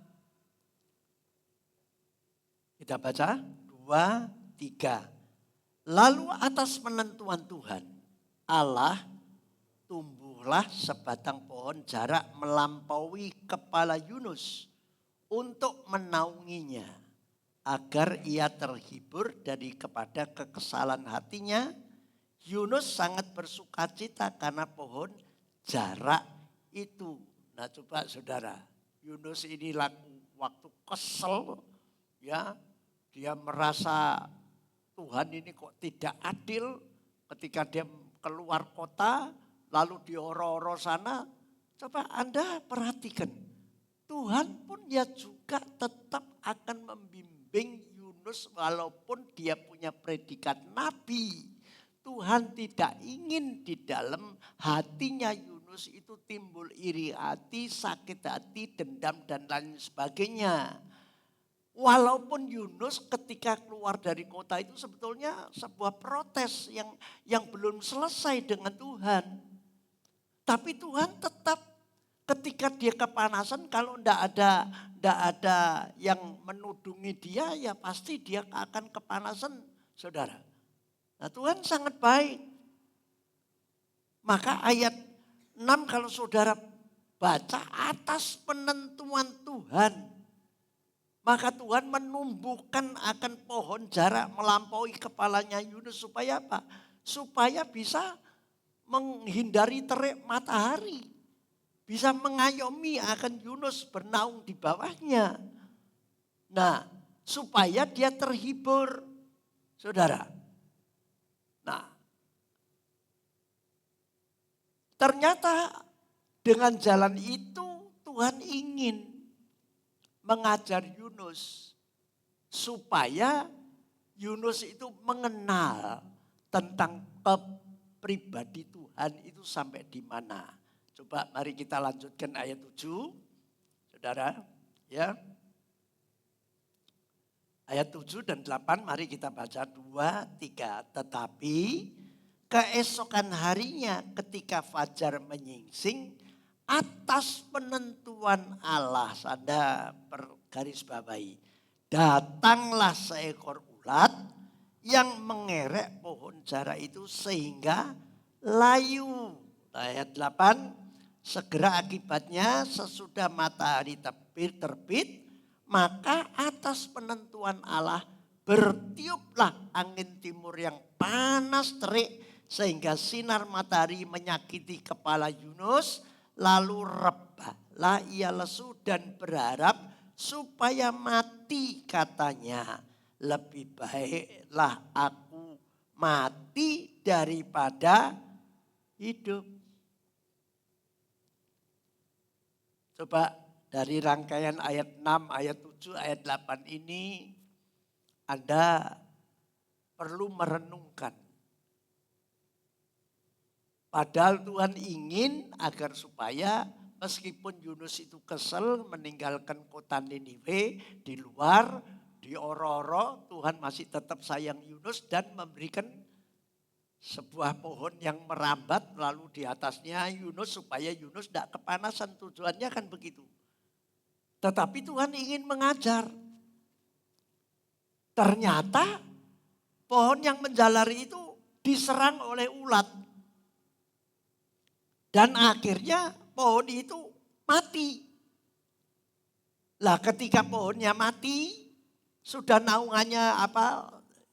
Kita baca 2, 3. Lalu atas penentuan Tuhan, Allah tumbuhlah sebatang pohon jarak melampaui kepala Yunus untuk menaunginya agar ia terhibur kepada kekesalan hatinya. Yunus sangat bersukacita karena pohon jarak itu. Nah coba saudara, Yunus ini waktu kesel ya, dia merasa Tuhan ini kok tidak adil ketika dia keluar kota lalu di oro-oro sana. Coba Anda perhatikan, Tuhan pun ya juga tetap akan membimbing Yunus walaupun dia punya predikat nabi. Tuhan tidak ingin di dalam hatinya Yunus itu timbul iri hati, sakit hati, dendam dan lain sebagainya. Walaupun Yunus ketika keluar dari kota itu sebetulnya sebuah protes yang belum selesai dengan Tuhan. Tapi Tuhan tetap ketika dia kepanasan, kalau tidak ada yang menudungi dia, ya pasti dia akan kepanasan, saudara. Nah, Tuhan sangat baik. Maka ayat 6 kalau saudara baca, atas penentuan Tuhan, maka Tuhan menumbuhkan akan pohon jarak melampaui kepalanya Yunus supaya apa? Supaya bisa menghindari terik matahari. Bisa mengayomi akan Yunus bernaung di bawahnya. Nah, supaya dia terhibur, saudara. Nah, ternyata dengan jalan itu Tuhan ingin mengajar Yunus supaya Yunus itu mengenal tentang kepribadi Tuhan itu sampai di mana. Coba mari kita lanjutkan ayat 7. Saudara, ya. Ayat 7 dan 8 mari kita baca 2, 3. Tetapi keesokan harinya ketika fajar menyingsing, atas penentuan Allah, Anda garis bawahi, datanglah seekor ulat yang mengerek pohon jara itu sehingga layu. Ayat 8, segera akibatnya sesudah matahari terbit, maka atas penentuan Allah bertiuplah angin timur yang panas terik sehingga sinar matahari menyakiti kepala Yunus. Lalu rebahlah ia lesu dan berharap supaya mati, katanya. Lebih baiklah aku mati daripada hidup. Coba dari rangkaian ayat 6, ayat 7, ayat 8 ini Anda perlu merenungkan. Padahal Tuhan ingin agar supaya meskipun Yunus itu kesel meninggalkan kota Niniwe di luar, di oro-oro, Tuhan masih tetap sayang Yunus dan memberikan sebuah pohon yang merambat lalu di atasnya Yunus supaya Yunus tidak kepanasan. Tujuannya kan begitu. Tetapi Tuhan ingin mengajar. Ternyata pohon yang menjalari itu diserang oleh ulat. Dan akhirnya pohon itu mati. Lah ketika pohonnya mati, sudah naungannya apa,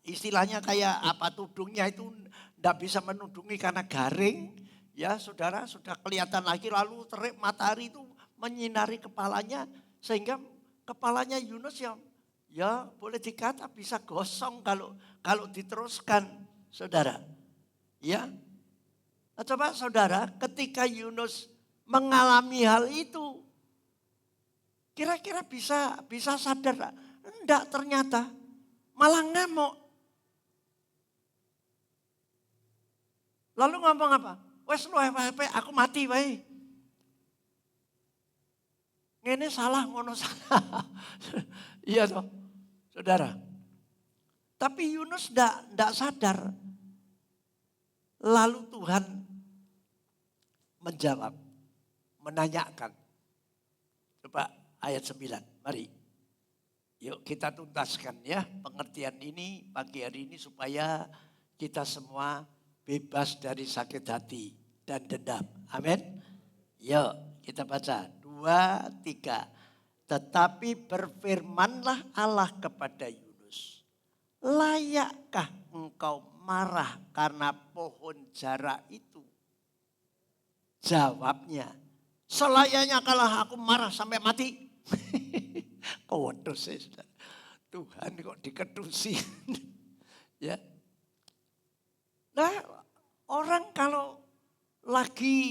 istilahnya kayak apa, tudungnya itu tidak bisa menudungi karena garing. Ya saudara, sudah kelihatan lagi, lalu terik matahari itu menyinari kepalanya. Sehingga kepalanya Yunus ya boleh dikata bisa gosong kalau diteruskan, saudara. Ya. Nah, coba saudara, ketika Yunus mengalami hal itu, kira-kira bisa sadar? Enggak, ternyata malah ngamuk. Lalu ngomong apa? Wes lu aku mati wae. Ngene salah, ngono salah. Iya toh, saudara. Tapi Yunus enggak sadar. Lalu Tuhan menjawab, menanyakan. Coba ayat 9, mari. Yuk kita tuntaskan ya pengertian ini pagi hari ini supaya kita semua bebas dari sakit hati dan dendam. Amin. Yuk kita baca 2, 3. Tetapi berfirmanlah Allah kepada Yunus, layakkah engkau marah karena pohon jara itu? Jawabnya, selayaknya kalau aku marah sampai mati. Waduh, Tuhan kok diketusi. Ya. Nah, orang kalau lagi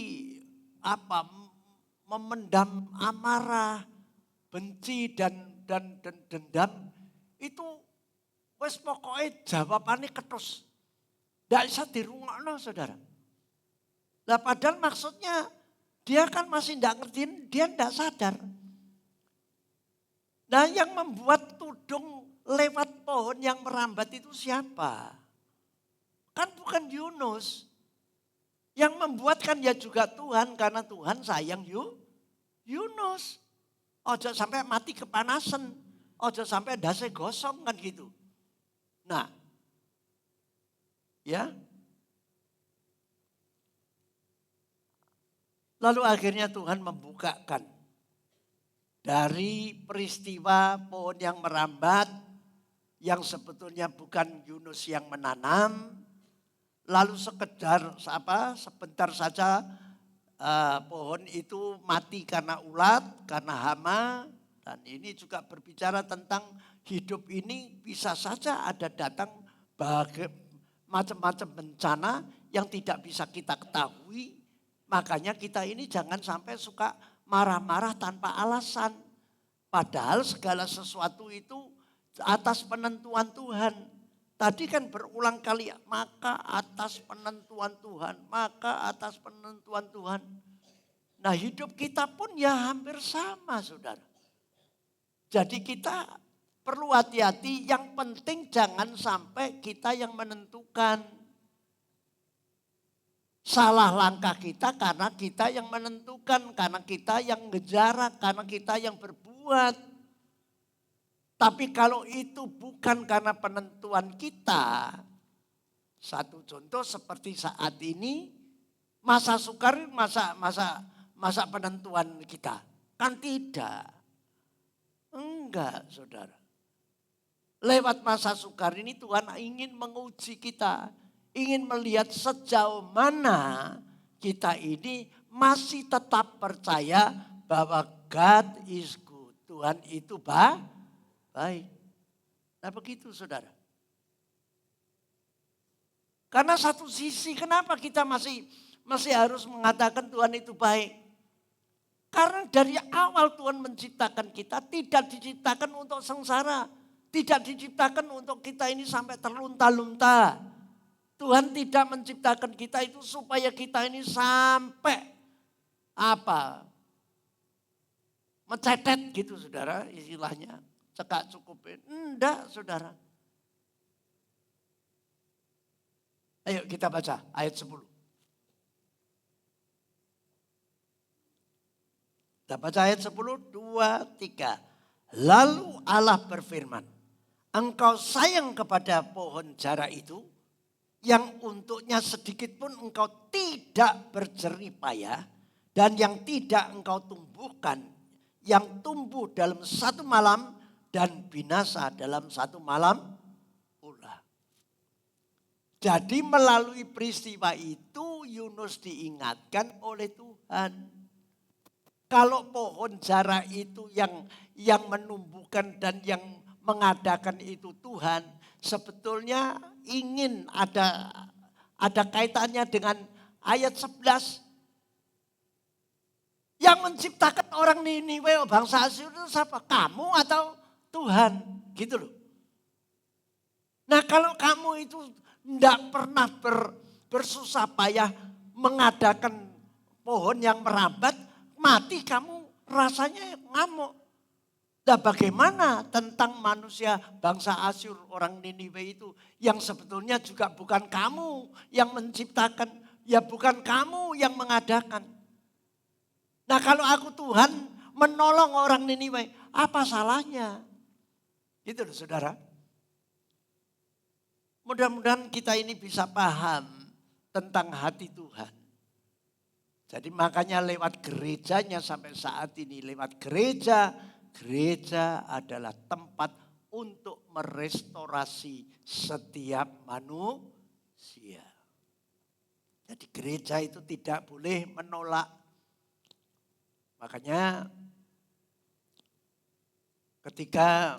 memendam amarah, benci dan dendam, itu wes pokoknya jawabannya ketus. Tidak bisa dirungokno, saudara. Nah, padahal maksudnya dia kan masih tidak ngertiin, dia tidak sadar. Nah, yang membuat tudung lewat pohon yang merambat itu siapa? Kan bukan Yunus. Yang membuat kan ya juga Tuhan, karena Tuhan sayang Yunus. Ojo sampai mati kepanasan, ojo sampai dase gosong kan gitu. Nah, ya. Lalu akhirnya Tuhan membukakan dari peristiwa pohon yang merambat, yang sebetulnya bukan Yunus yang menanam, lalu sebentar saja pohon itu mati karena ulat, karena hama. Dan ini juga berbicara tentang hidup ini bisa saja ada datang macam-macam bencana yang tidak bisa kita ketahui. Makanya kita ini jangan sampai suka marah-marah tanpa alasan. Padahal segala sesuatu itu atas penentuan Tuhan. Tadi kan berulang kali, maka atas penentuan Tuhan, maka atas penentuan Tuhan. Nah, hidup kita pun ya hampir sama, saudara. Jadi kita perlu hati-hati, yang penting jangan sampai kita yang menentukan. Salah langkah kita karena kita yang menentukan, karena kita yang ngejarak, karena kita yang berbuat. Tapi kalau itu bukan karena penentuan kita, satu contoh seperti saat ini, masa sukar, masa penentuan kita. Kan tidak. Enggak, saudara. Lewat masa sukar ini Tuhan ingin menguji kita. Ingin melihat sejauh mana kita ini masih tetap percaya bahwa God is good. Tuhan itu baik. Nah begitu, saudara. Karena satu sisi kenapa kita masih harus mengatakan Tuhan itu baik. Karena dari awal Tuhan menciptakan kita tidak diciptakan untuk sengsara. Tidak diciptakan untuk kita ini sampai terlunta-lunta. Tuhan tidak menciptakan kita itu supaya kita ini sampai mencetet gitu, saudara, istilahnya. Cekak cukupin. Enggak, saudara. Ayo kita baca ayat 10. Kita baca ayat 10, 2, 3. Lalu Allah berfirman, engkau sayang kepada pohon jara itu, yang untuknya sedikit pun engkau tidak berjerih payah, dan yang tidak engkau tumbuhkan, yang tumbuh dalam satu malam dan binasa dalam satu malam pula. Jadi melalui peristiwa itu Yunus diingatkan oleh Tuhan. Kalau pohon jara itu yang menumbuhkan dan yang mengadakan itu Tuhan, sebetulnya ingin ada kaitannya dengan ayat 11. Yang menciptakan orang Niniwe, bangsa Asyur itu siapa? Kamu atau Tuhan? Gitu loh. Nah kalau kamu itu tidak pernah bersusah payah mengadakan pohon yang merambat, mati kamu rasanya ngamuk. Nah bagaimana tentang manusia bangsa Asyur, orang Niniwe itu, yang sebetulnya juga bukan kamu yang menciptakan, ya bukan kamu yang mengadakan. Nah kalau aku Tuhan menolong orang Niniwe, apa salahnya? Gitu loh, saudara. Mudah-mudahan kita ini bisa paham tentang hati Tuhan. Jadi makanya lewat gerejanya sampai saat ini, lewat gereja adalah tempat untuk merestorasi setiap manusia. Jadi gereja itu tidak boleh menolak. Makanya ketika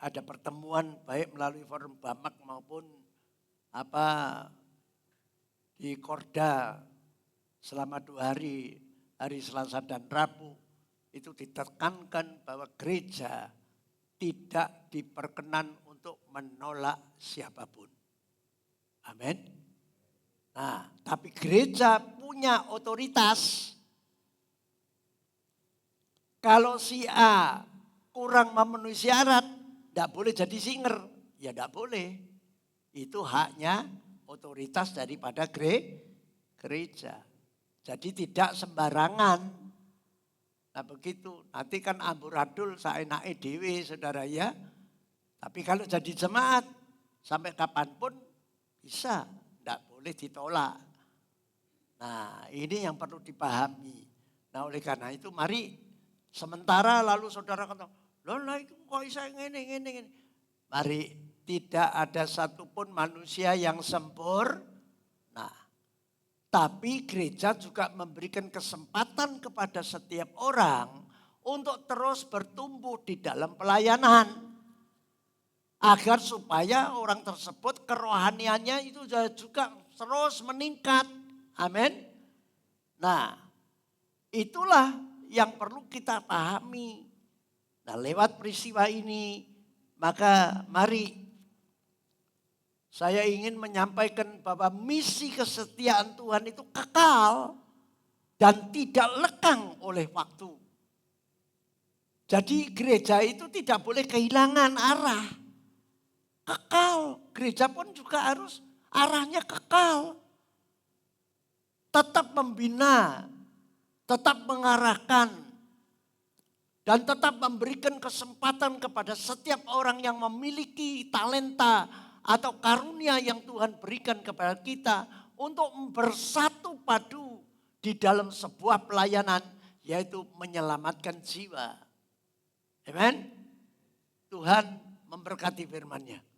ada pertemuan baik melalui forum Bamak maupun di Korda selama 2 hari, hari Selasa dan Rabu, itu ditekankan bahwa gereja tidak diperkenan untuk menolak siapapun. Amin. Nah, tapi gereja punya otoritas. Kalau si A kurang memenuhi syarat, tidak boleh jadi singer. Ya tidak boleh. Itu haknya otoritas daripada gereja. Jadi tidak sembarangan. Nah begitu, nanti kan amburadul saenake dhewe saudara ya. Tapi kalau jadi jemaat, sampai kapanpun bisa, tidak boleh ditolak. Nah ini yang perlu dipahami. Nah oleh karena itu mari sementara lalu saudara kata, loh itu kok bisa ngene. Mari, tidak ada satupun manusia yang sempurna. Nah, tapi gereja juga memberikan kesempatan kepada setiap orang untuk terus bertumbuh di dalam pelayanan. Agar supaya orang tersebut kerohaniannya itu juga terus meningkat. Amin. Nah, itulah yang perlu kita pahami. Nah, lewat peristiwa ini, maka mari saya ingin menyampaikan bahwa misi kesetiaan Tuhan itu kekal dan tidak lekang oleh waktu. Jadi gereja itu tidak boleh kehilangan arah. Kekal, gereja pun juga harus arahnya kekal. Tetap membina, tetap mengarahkan, dan tetap memberikan kesempatan kepada setiap orang yang memiliki talenta atau karunia yang Tuhan berikan kepada kita untuk bersatu padu di dalam sebuah pelayanan, yaitu menyelamatkan jiwa. Amen. Tuhan memberkati firman-Nya.